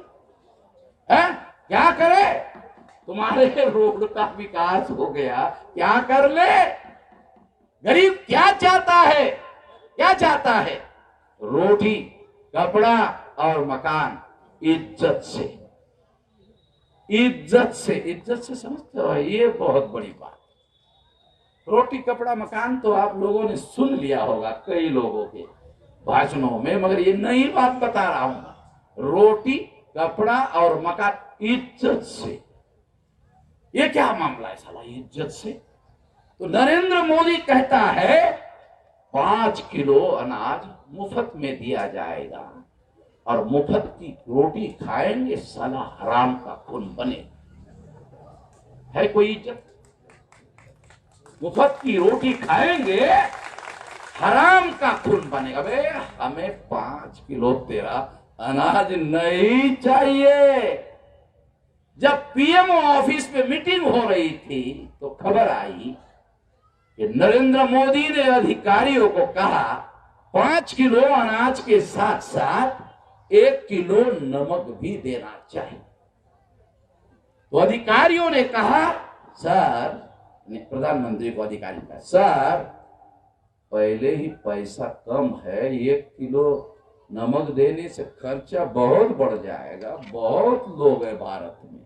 क्या करे? तुम्हारे रोड का विकास हो गया, क्या कर ले? गरीब क्या चाहता है? क्या चाहता है? रोटी, कपड़ा और मकान, इज्जत से। इज्जत से, इज्जत से समझते हो? ये बहुत बड़ी बात। रोटी, कपड़ा, मकान तो आप लोगों ने सुन लिया होगा कई लोगों के भाषणों में, मगर ये नई बात बता रहा हूं। रोटी, कपड़ा और मकान, इज्जत से। ये क्या मामला है साला, इज्जत से? तो नरेंद्र मोदी कहता है 5 किलो अनाज मुफ्त में दिया जाएगा और मुफ्त की रोटी खाएंगे, साला हराम का खून बने। है कोई इज्जत? मुफ्त की रोटी खाएंगे, हराम का खून बनेगा। बे हमें 5 किलो तेरा अनाज नहीं चाहिए। जब पीएम ऑफिस पे मीटिंग हो रही थी तो खबर आई कि नरेंद्र मोदी ने अधिकारियों को कहा 5 किलो अनाज के साथ साथ 1 किलो नमक भी देना चाहिए। तो अधिकारियों ने कहा, सर, प्रधानमंत्री को अधिकारी कहा, सर पहले ही पैसा कम है, 1 किलो नमक देने से खर्चा बहुत बढ़ जाएगा, बहुत लोग हैं भारत में,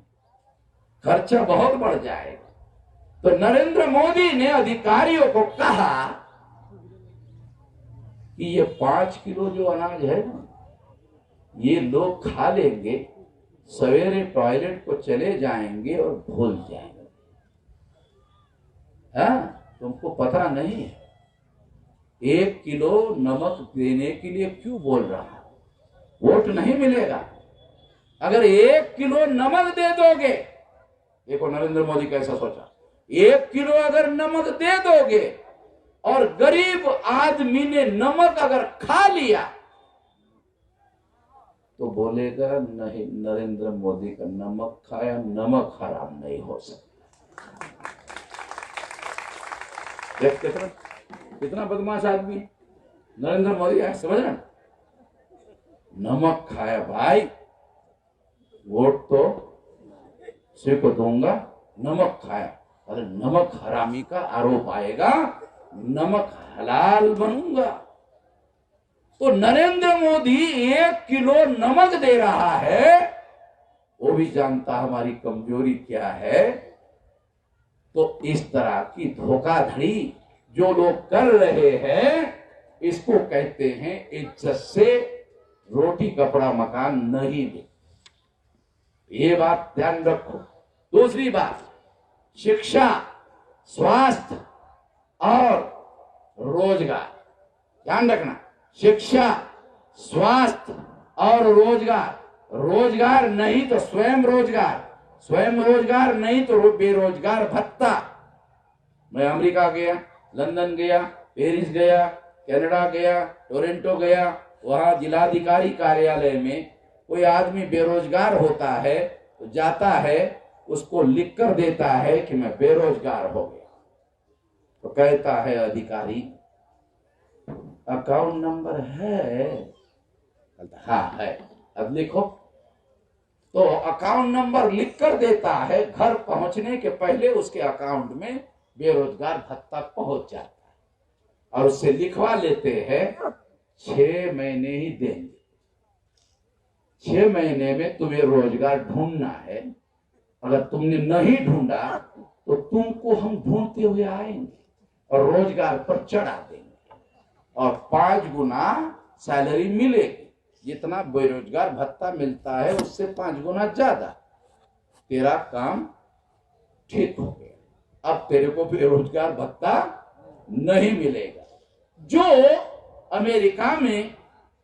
खर्चा बहुत बढ़ जाएगा। तो नरेंद्र मोदी ने अधिकारियों को कहा कि ये 5 किलो जो अनाज है ना, ये लोग खा लेंगे, सवेरे टॉयलेट को चले जाएंगे और भूल जाएंगे। हाँ, तुमको पता नहीं है 1 किलो नमक देने के लिए क्यों बोल रहा है? वोट नहीं मिलेगा। अगर 1 किलो नमक दे दोगे, देखो नरेंद्र मोदी कैसा सोचा, 1 किलो अगर नमक दे दोगे और गरीब आदमी ने नमक अगर खा लिया तो बोलेगा नहीं, नरेंद्र मोदी का नमक खाया, नमक हराम नहीं हो सकता। देख कितना बदमाश आदमी नरेंद्र मोदी है, समझ रहे? नमक खाया भाई, वोट तो उसी को दूंगा, नमक खाया। अरे नमक हरामी का आरोप आएगा, नमक हलाल बनूंगा। तो नरेंद्र मोदी 1 किलो नमक दे रहा है, वो भी जानता हमारी कमजोरी क्या है। तो इस तरह की धोखाधड़ी जो लोग कर रहे हैं, इसको कहते हैं इज्जत से रोटी, कपड़ा, मकान नहीं दे। ये बात ध्यान रखो। दूसरी बात, शिक्षा, स्वास्थ्य और रोजगार, ध्यान रखना। शिक्षा, स्वास्थ्य और रोजगार। रोजगार नहीं तो स्वयं रोजगार, स्वयं रोजगार नहीं तो बेरोजगार भत्ता। मैं अमेरिका गया, लंदन गया, पेरिस गया, कनाडा गया, टोरंटो गया, वहां जिलाधिकारी कार्यालय में कोई आदमी बेरोजगार होता है तो जाता है, उसको लिख कर देता है कि मैं बेरोजगार हो गया। तो कहता है अधिकारी, अकाउंट नंबर है? हाँ है। अब लिखो। तो अकाउंट नंबर लिख कर देता है, घर पहुंचने के पहले उसके अकाउंट में बेरोजगार भत्ता पहुंच जाता है और उससे लिखवा लेते हैं 6 महीने ही देंगे, 6 महीने में तुम्हें रोजगार ढूंढना है। अगर तुमने नहीं ढूंढा तो तुमको हम ढूंढते हुए आएंगे और रोजगार पर चढ़ा देंगे और 5 गुना सैलरी मिलेगी। जितना बेरोजगार भत्ता मिलता है उससे 5 गुना ज्यादा। तेरा काम ठीक हो गया, अब तेरे को बेरोजगार भत्ता नहीं मिलेगा। जो अमेरिका में,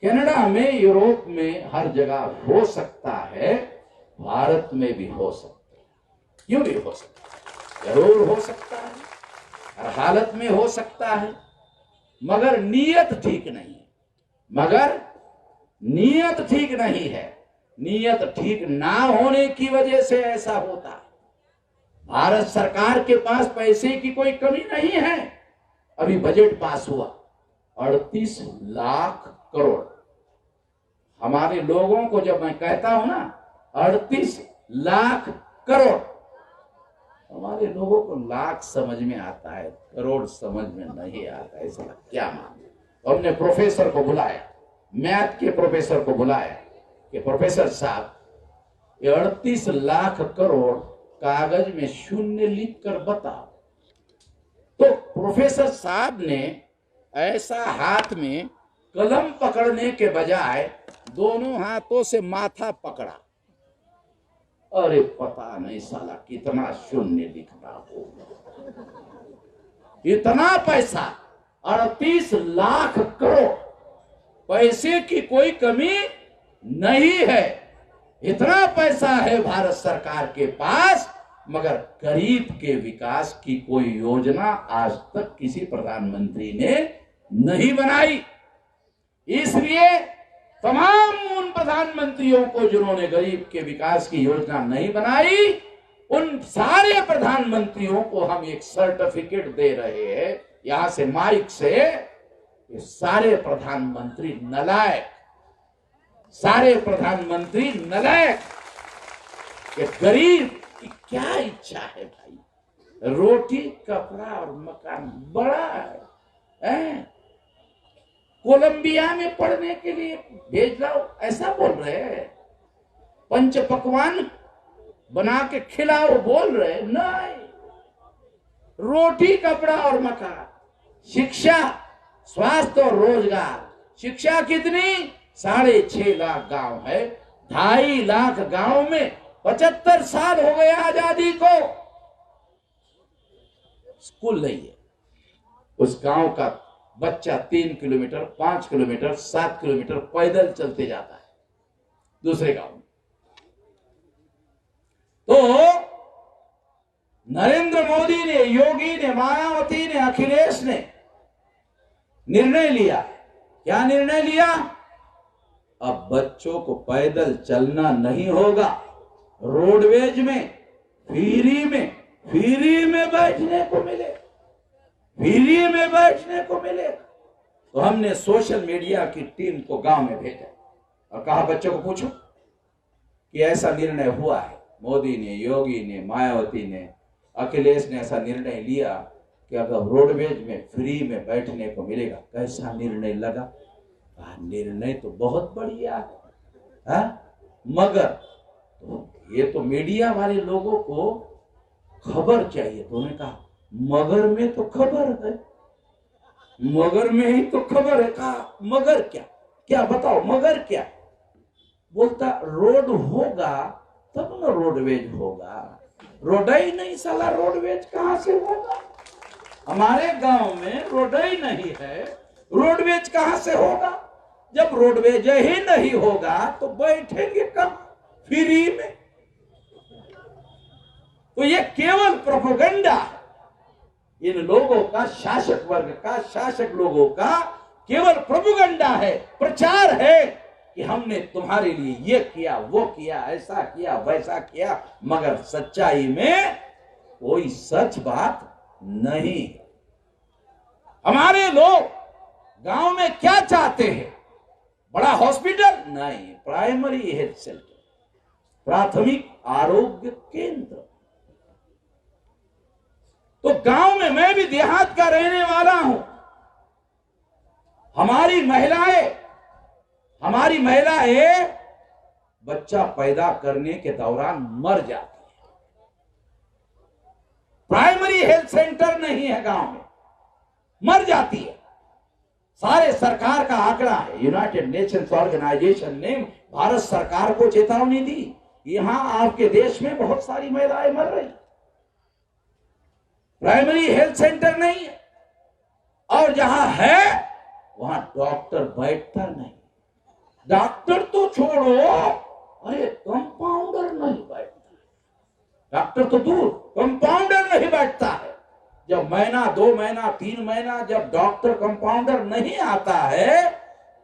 कनाडा में, यूरोप में हर जगह हो सकता है, भारत में भी हो सकता है। क्यों नहीं हो सकता? जरूर हो सकता है, हर हालत में हो सकता है, मगर नीयत ठीक नहीं है। मगर नीयत ठीक नहीं है। नीयत ठीक ना होने की वजह से ऐसा होता है। भारत सरकार के पास पैसे की कोई कमी नहीं है। अभी बजट पास हुआ, 38 लाख करोड़। हमारे लोगों को जब मैं कहता हूं ना 38 लाख करोड़, हमारे लोगों को लाख समझ में आता है, करोड़ समझ में नहीं आता। ऐसा क्या माने? हमने प्रोफेसर को बुलाया, मैथ के प्रोफेसर को बुलाया कि प्रोफेसर साहब, 38 लाख करोड़ कागज में शून्य लिख कर बताओ। तो प्रोफेसर साहब ने ऐसा हाथ में कलम पकड़ने के बजाय दोनों हाथों से माथा पकड़ा। अरे पता नहीं साला कितना शून्य लिखता होगा, इतना पैसा, 38 लाख करोड़। पैसे की कोई कमी नहीं है, इतना पैसा है भारत सरकार के पास, मगर गरीब के विकास की कोई योजना आज तक किसी प्रधानमंत्री ने नहीं बनाई। इसलिए तमाम उन प्रधानमंत्रियों को जिन्होंने गरीब के विकास की योजना नहीं बनाई, उन सारे प्रधानमंत्रियों को हम एक सर्टिफिकेट दे रहे हैं यहां से माइक से, ये सारे प्रधानमंत्री नालायक, सारे प्रधानमंत्री नालायक। ये गरीब की क्या इच्छा है भाई? रोटी, कपड़ा और मकान बड़ा है। कोलंबिया में पढ़ने के लिए भेज रहा हूं, ऐसा बोल रहे हैं। पंच पकवान बना के खिलाओ बोल रहे, नहीं। रोटी, कपड़ा और मकान, शिक्षा, स्वास्थ्य और रोजगार। शिक्षा कितनी? 6.5 लाख गांव है, 2.5 लाख गांव में 75 साल हो गए आजादी को, स्कूल नहीं है। उस गांव का बच्चा 3 किलोमीटर, 5 किलोमीटर, 7 किलोमीटर पैदल चलते जाता है दूसरे गांव में। तो नरेंद्र मोदी ने, योगी ने, मायावती ने, अखिलेश ने निर्णय लिया। क्या निर्णय लिया? अब बच्चों को पैदल चलना नहीं होगा, रोडवेज में फ्री में बैठने को मिले, फ्री में बैठने को मिले। तो हमने सोशल मीडिया की टीम को गांव में भेजा और कहा बच्चों को पूछो कि ऐसा निर्णय हुआ है। मोदी ने, योगी ने, मायावती ने, अखिलेश ने ऐसा निर्णय लिया कि अगर रोडवेज में फ्री में बैठने को मिलेगा। कैसा निर्णय लगा? निर्णय तो बहुत बढ़िया है, मगर तो ये तो मीडिया वाले लोगों को खबर चाहिए। तो उन्होंने कहा मगर में तो खबर है, मगर में ही तो खबर है। कहा मगर क्या? क्या बताओ मगर क्या? बोलता रोड होगा तब ना रोडवेज होगा, रोड ही नहीं साला, रोडवेज कहां से होगा? हमारे गांव में रोड ही नहीं है, रोडवेज कहां से होगा? जब रोडवेज ही नहीं होगा तो बैठेंगे कब फ्री में? तो ये केवल प्रोपेगेंडा है इन लोगों का, शासक वर्ग का, शासक लोगों का केवल प्रोपेगेंडा है, प्रचार है कि हमने तुम्हारे लिए ये किया, वो किया, ऐसा किया, वैसा किया, मगर सच्चाई में कोई सच बात नहीं। हमारे लोग गांव में क्या चाहते हैं? बड़ा हॉस्पिटल नहीं, प्राइमरी हेल्थ सेंटर, प्राथमिक आरोग्य केंद्र। तो गांव में, मैं भी देहात का रहने वाला हूं, हमारी महिलाएं बच्चा पैदा करने के दौरान मर जाती है। प्राइमरी हेल्थ सेंटर नहीं है गांव में, मर जाती है। सारे सरकार का आंकड़ा है, यूनाइटेड नेशंस ऑर्गेनाइजेशन ने भारत सरकार को चेतावनी दी, यहां आपके देश में बहुत सारी महिलाएं मर रही, प्राइमरी हेल्थ सेंटर नहीं है, और जहां है वहां डॉक्टर बैठता नहीं। डॉक्टर तो छोड़ो, अरे कंपाउंडर नहीं बैठता, डॉक्टर तो दूर, कंपाउंडर नहीं बैठता है। जब महीना, 2 महीना, 3 महीना जब डॉक्टर कंपाउंडर नहीं आता है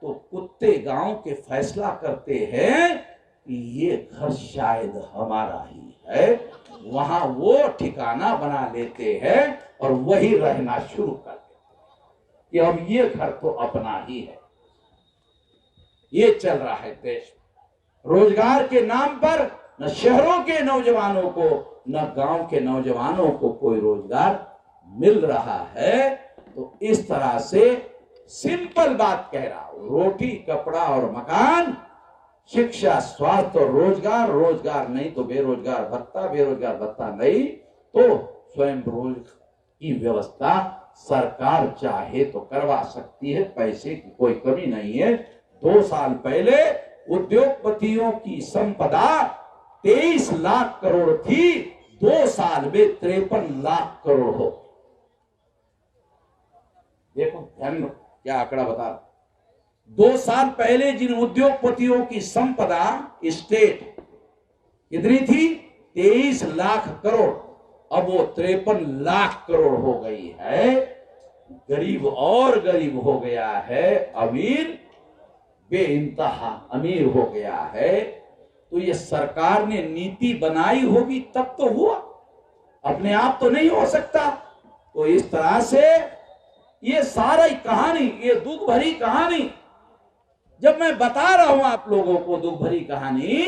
तो कुत्ते गांव के फैसला करते हैं कि ये घर शायद हमारा ही है, वहां वो ठिकाना बना लेते हैं और वही रहना शुरू कर देते हैं। कि अब ये घर तो अपना ही है। ये चल रहा है देश में। रोजगार के नाम पर न शहरों के नौजवानों को न गांव के नौजवानों को कोई रोजगार मिल रहा है। तो इस तरह से सिंपल बात कह रहा हूं, रोटी कपड़ा और मकान, शिक्षा स्वास्थ्य और रोजगार, रोजगार नहीं तो बेरोजगार भत्ता, बेरोजगार भत्ता नहीं तो स्वयं रोज की व्यवस्था सरकार चाहे तो करवा सकती है। पैसे की कोई कमी नहीं है। 2 साल पहले उद्योगपतियों की संपदा 23 लाख करोड़ थी, 2 साल में 53 लाख करोड़ हो। देखो ध्यान, क्या आंकड़ा बता रहा। 2 साल पहले जिन उद्योगपतियों की संपदा स्टेट कितनी थी, 23 लाख करोड़, अब वो 53 लाख करोड़ हो गई है। गरीब और गरीब हो गया है, अमीर बेइंतहा अमीर हो गया है। तो ये सरकार ने नीति बनाई होगी तब तो हुआ, अपने आप तो नहीं हो सकता। तो इस तरह से ये सारी कहानी, ये दुख भरी कहानी जब मैं बता रहा हूं आप लोगों को, दुख भरी कहानी,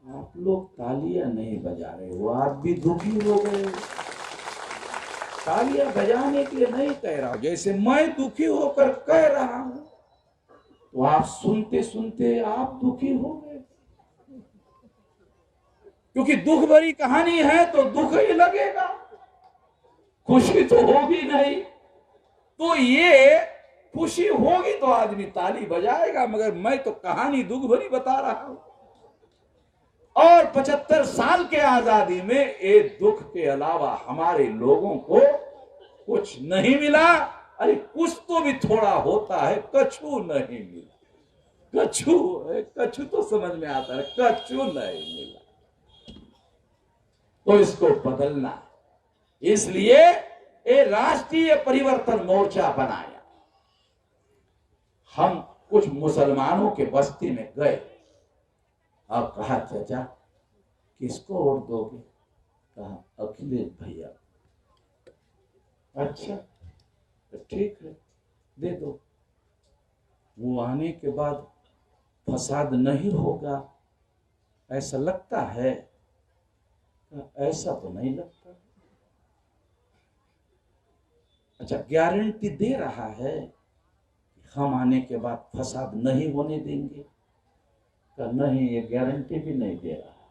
आप लोग तालियां नहीं बजा रहे हो, आप भी दुखी हो गए। तालियां बजाने के लिए नहीं कह रहा हूं, जैसे मैं दुखी होकर कह रहा हूं तो आप सुनते सुनते आप दुखी हो गए। क्योंकि दुख भरी कहानी है तो दुख ही लगेगा, खुशी तो होगी नहीं। तो ये खुशी होगी तो आदमी ताली बजाएगा, मगर मैं तो कहानी दुख भरी बता रहा हूं। और 75 साल के आजादी में एक दुख के अलावा हमारे लोगों को कुछ नहीं मिला। अरे कुछ तो भी थोड़ा होता है, कछु नहीं मिला। कछु तो समझ में आता है, कछु नहीं मिला। तो इसको बदलना, इसलिए ये राष्ट्रीय परिवर्तन मोर्चा बनाया। हम कुछ मुसलमानों के बस्ती में गए और कहा, चाचा किसको वोट दोगे? कहा अखिलेश भैया। अच्छा तो ठीक है, दे दो। वो आने के बाद फसाद नहीं होगा ऐसा लगता है? ऐसा तो नहीं लगता। अच्छा गारंटी दे रहा है हम आने के बाद फसाद नहीं होने देंगे? नहीं, ये गारंटी भी नहीं दे रहा।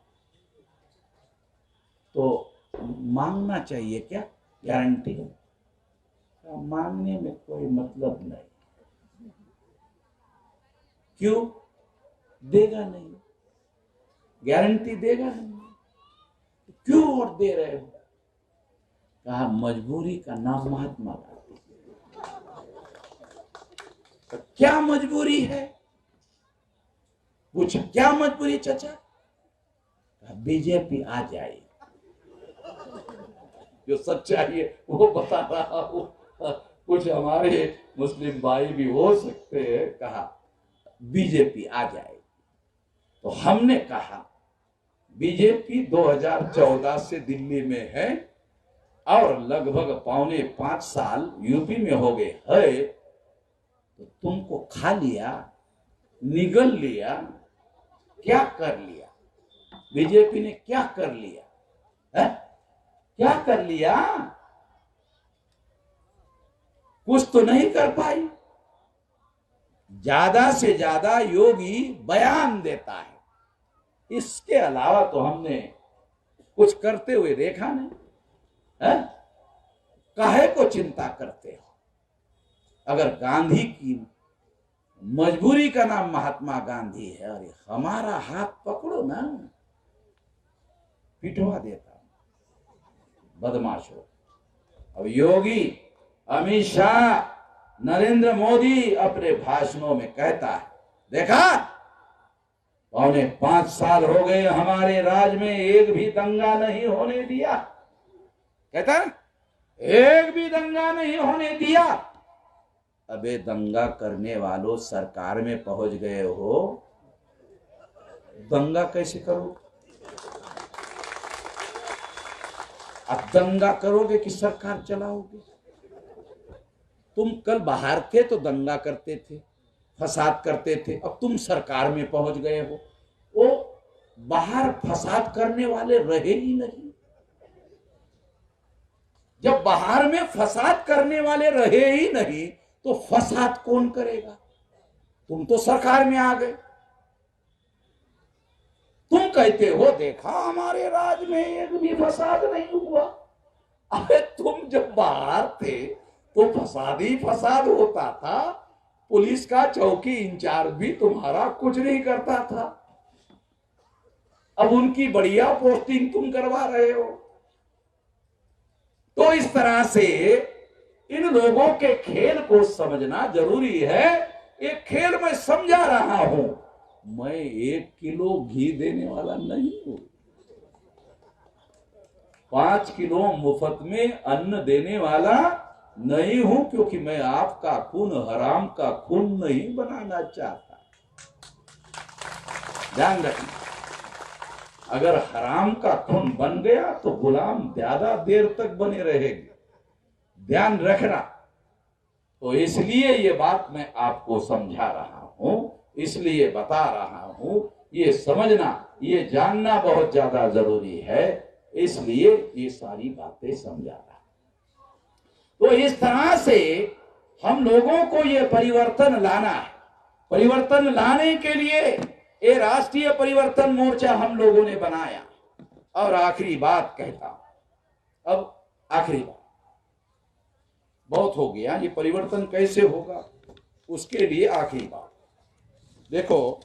तो मांगना चाहिए क्या गारंटी? मांगने में कोई मतलब नहीं। क्यों देगा नहीं? गारंटी देगा नहीं, क्यों वोट दे रहे हो? कहा मजबूरी का नाम महात्मा गांधी। तो क्या मजबूरी है? पूछा क्या मजबूरी चाचा? बीजेपी आ जाए। जो सच्चाई है वो बता रहा हूं। कुछ हमारे मुस्लिम भाई भी हो सकते हैं। कहा बीजेपी आ जाए। तो हमने कहा बीजेपी 2014 से दिल्ली में है और लगभग 4.25 साल यूपी में हो गए है। तो तुमको खा लिया, निगल लिया, क्या कर लिया? बीजेपी ने क्या कर लिया है? क्या कर लिया? कुछ तो नहीं कर पाई। ज्यादा से ज्यादा योगी बयान देता है, इसके अलावा तो हमने कुछ करते हुए देखा नहीं है। काहे को चिंता करते हो? अगर गांधी की मजबूरी का नाम महात्मा गांधी है, अरे हमारा हाथ पकड़ो ना, पिटवा देता बदमाशों। अब योगी, अमित शाह, नरेंद्र मोदी अपने भाषणों में कहता है, देखा 4.25 साल हो गए हमारे राज में एक भी दंगा नहीं होने दिया। कहता एक भी दंगा नहीं होने दिया। अबे दंगा करने वालों सरकार में पहुंच गए हो, दंगा कैसे करो? अब दंगा करोगे कि सरकार चलाओगे? तुम कल बाहर थे तो दंगा करते थे, फसाद करते थे, अब तुम सरकार में पहुंच गए हो। वो बाहर फसाद करने वाले रहे ही नहीं। जब बाहर में फसाद करने वाले रहे ही नहीं तो फसाद कौन करेगा? तुम तो सरकार में आ गए, तुम कहते हो देखा हमारे राज में एक भी फसाद नहीं हुआ। अरे तुम जब बाहर थे तो फसाद ही फसाद होता था। पुलिस का चौकी इंचार्ज भी तुम्हारा कुछ नहीं करता था, अब उनकी बढ़िया पोस्टिंग तुम करवा रहे हो। तो इस तरह से इन लोगों के खेल को समझना जरूरी है। एक खेल मैं समझा रहा हूं, मैं 1 किलो घी देने वाला नहीं हूं, 5 किलो मुफ्त में अन्न देने वाला नहीं हूं, क्योंकि मैं आपका खून हराम का खून नहीं बनाना चाहता। ध्यान रखना, अगर हराम का खून बन गया तो गुलाम ज्यादा देर तक बने रहेंगे। ध्यान रखना। तो इसलिए ये बात मैं आपको समझा रहा हूं, इसलिए बता रहा हूं। ये समझना, ये जानना बहुत ज्यादा जरूरी है, इसलिए ये सारी बातें समझा रहा। तो इस तरह से हम लोगों को ये परिवर्तन लाना है। परिवर्तन लाने के लिए ये राष्ट्रीय परिवर्तन मोर्चा हम लोगों ने बनाया। और आखिरी बात कहता हूं, अब आखिरी बात, बहुत हो गया, ये परिवर्तन कैसे होगा उसके लिए आखिरी बात देखो।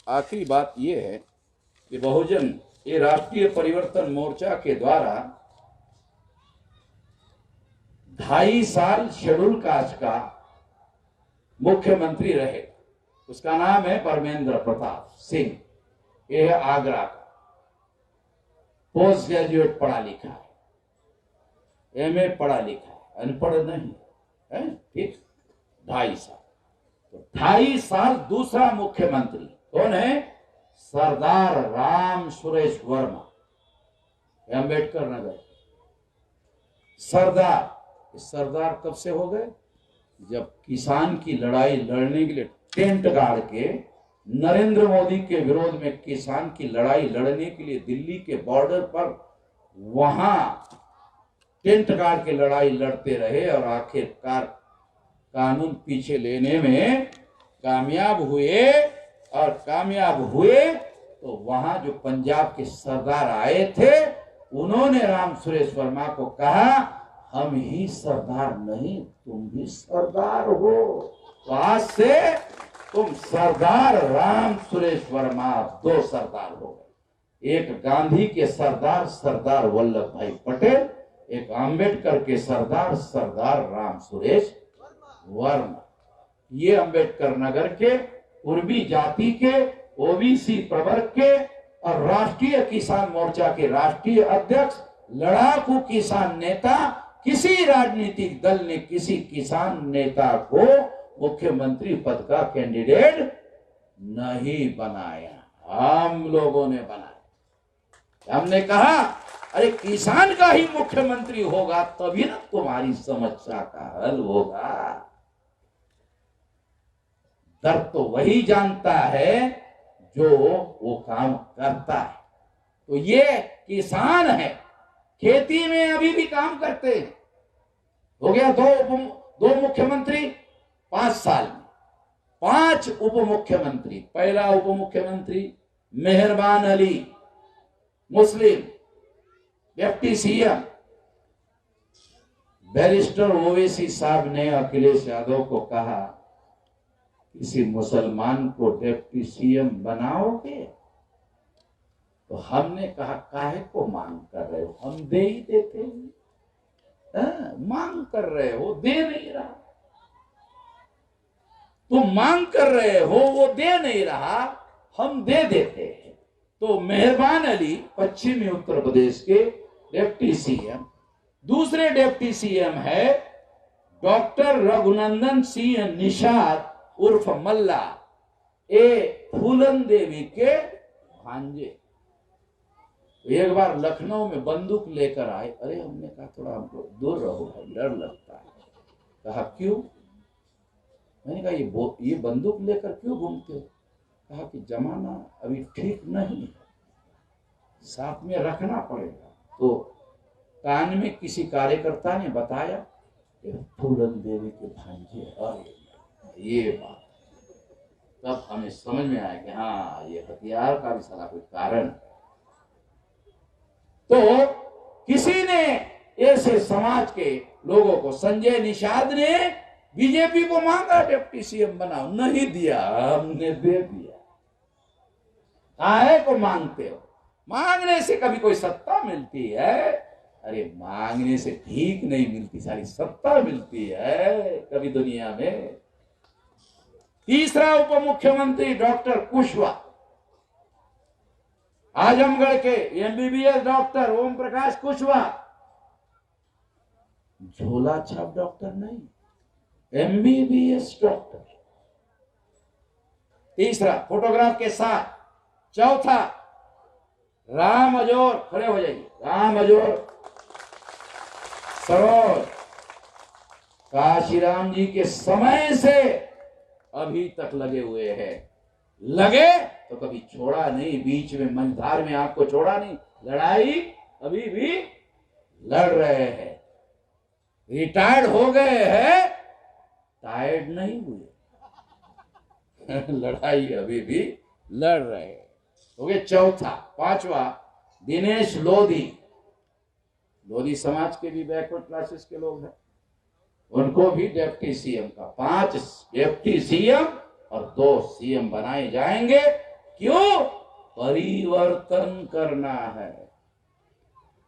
आखिरी बात ये है कि बहुजन ये राष्ट्रीय परिवर्तन मोर्चा के द्वारा 2.5 साल शेड्यूल कास्ट का मुख्यमंत्री रहे। उसका नाम है परमेंद्र प्रताप सिंह। यह है आगरा का, पोस्ट ग्रेजुएट पढ़ा लिखा है, एमए पढ़ा लिखा है, अनपढ़ नहीं है, ठीक। 2.5 साल, तो 2.5 साल दूसरा मुख्यमंत्री कौन है? सरदार राम सुरेश वर्मा, अम्बेडकर नगर। सरदार कब से हो गए? जब किसान की लड़ाई लड़ने के लिए टेंट गाड़ के नरेंद्र मोदी के विरोध में किसान की लड़ाई लड़ने के लिए दिल्ली के बॉर्डर पर वहां टेंट गाड़ के लड़ाई लड़ते रहे और आखिरकार कानून पीछे लेने में कामयाब हुए। और कामयाब हुए तो वहां जो पंजाब के सरदार आए थे उन्होंने राम सुरेश वर्मा को कहा, हम ही सरदार नहीं, तुम भी सरदार हो। तो आज से तुम सरदार राम सुरेश वर्मा 2 सरदार हो गए। एक गांधी के सरदार सरदार वल्लभ भाई पटेल, एक अंबेडकर के सरदार सरदार राम सुरेश वर्मा। ये अंबेडकर नगर के पूर्वी जाति के ओबीसी प्रवर्ग के और राष्ट्रीय किसान मोर्चा के राष्ट्रीय अध्यक्ष, लड़ाकू किसान नेता। किसी राजनीतिक दल ने किसी किसान नेता को मुख्यमंत्री पद का कैंडिडेट नहीं बनाया, हम लोगों ने बनाया। हमने कहा अरे किसान का ही मुख्यमंत्री होगा तभी ना तुम्हारी समस्या का हल होगा। दर्द तो वही जानता है जो वो काम करता है। तो ये किसान है, खेती में अभी भी काम करते हैं। हो गया 2 मुख्यमंत्री 5 साल में, 5 उप मुख्यमंत्री। पहला उप मुख्यमंत्री मेहरबान अली, मुस्लिम, डिप्टी सीएम। बैरिस्टर ओवैसी साहब ने अखिलेश यादव को कहा, किसी मुसलमान को डिप्टी सीएम बनाओगे? तो हमने कहा काहे को मांग कर रहे हो, हम दे ही देते हैं। मांग कर रहे हो, दे नहीं रहा। तुम मांग कर रहे हो, वो दे नहीं रहा, हम दे देते हैं। तो मेहरबान अली पश्चिमी उत्तर प्रदेश के डिप्टी सीएम। दूसरे डिप्टी सीएम है डॉक्टर रघुनंदन सिंह निषाद उर्फ मल्ला, ए फूलन देवी के भांजे। एक बार लखनऊ में बंदूक लेकर आए। अरे हमने कहा थोड़ा हमको दूर रहो भाई, डर लगता है। कहा क्यों? मैंने कहा ये बंदूक लेकर क्यों घूमते हो? कहा कि जमाना अभी ठीक नहीं है, साथ में रखना पड़ेगा। तो कान में किसी कार्यकर्ता ने बताया कि फूलन देवी के भांजे। अरे ये बात, तब हमें समझ में आया कि हाँ, ये हथियार का भी सारा कोई कारण। तो किसी ने ऐसे समाज के लोगों को, संजय निषाद ने बीजेपी को मांगा डिप्टी सीएम बनाओ, नहीं दिया, हमने दे दिया। काहे को मांगते हो? मांगने से कभी कोई सत्ता मिलती है? अरे मांगने से भीख नहीं मिलती, सारी सत्ता मिलती है कभी दुनिया में। तीसरा उप मुख्यमंत्री डॉक्टर कुशवाहा, आजमगढ़ के एमबीबीएस डॉक्टर ओम प्रकाश कुशवाहा, झोला छाप डॉक्टर नहीं, एमबीबीएस डॉक्टर। तीसरा फोटोग्राफ के साथ। चौथा राम अजोर, खड़े हो जाइए, राम अजोर सरोज काशीराम जी के समय से अभी तक लगे हुए हैं। लगे तो कभी छोड़ा नहीं, बीच में मंझधार में आपको छोड़ा नहीं, लड़ाई अभी भी लड़ रहे हैं। रिटायर्ड हो गए हैं, टायर्ड नहीं हुए लड़ाई अभी भी लड़ रहे हैं। हो गए चौथा। पांचवा दिनेश लोधी, लोधी समाज के भी बैकवर्ड क्लासेस के लोग हैं, उनको भी डिप्टी सीएम का 5 डिप्टी सीएम और 2 सीएम बनाए जाएंगे। क्यों? परिवर्तन करना है।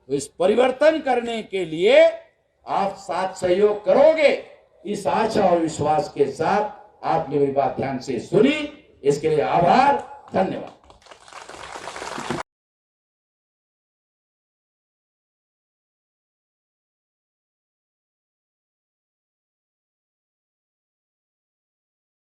तो इस परिवर्तन करने के लिए आप साथ सहयोग करोगे, इस आशा और विश्वास के साथ आपने मेरी बात ध्यान से सुनी, इसके लिए आभार, धन्यवाद।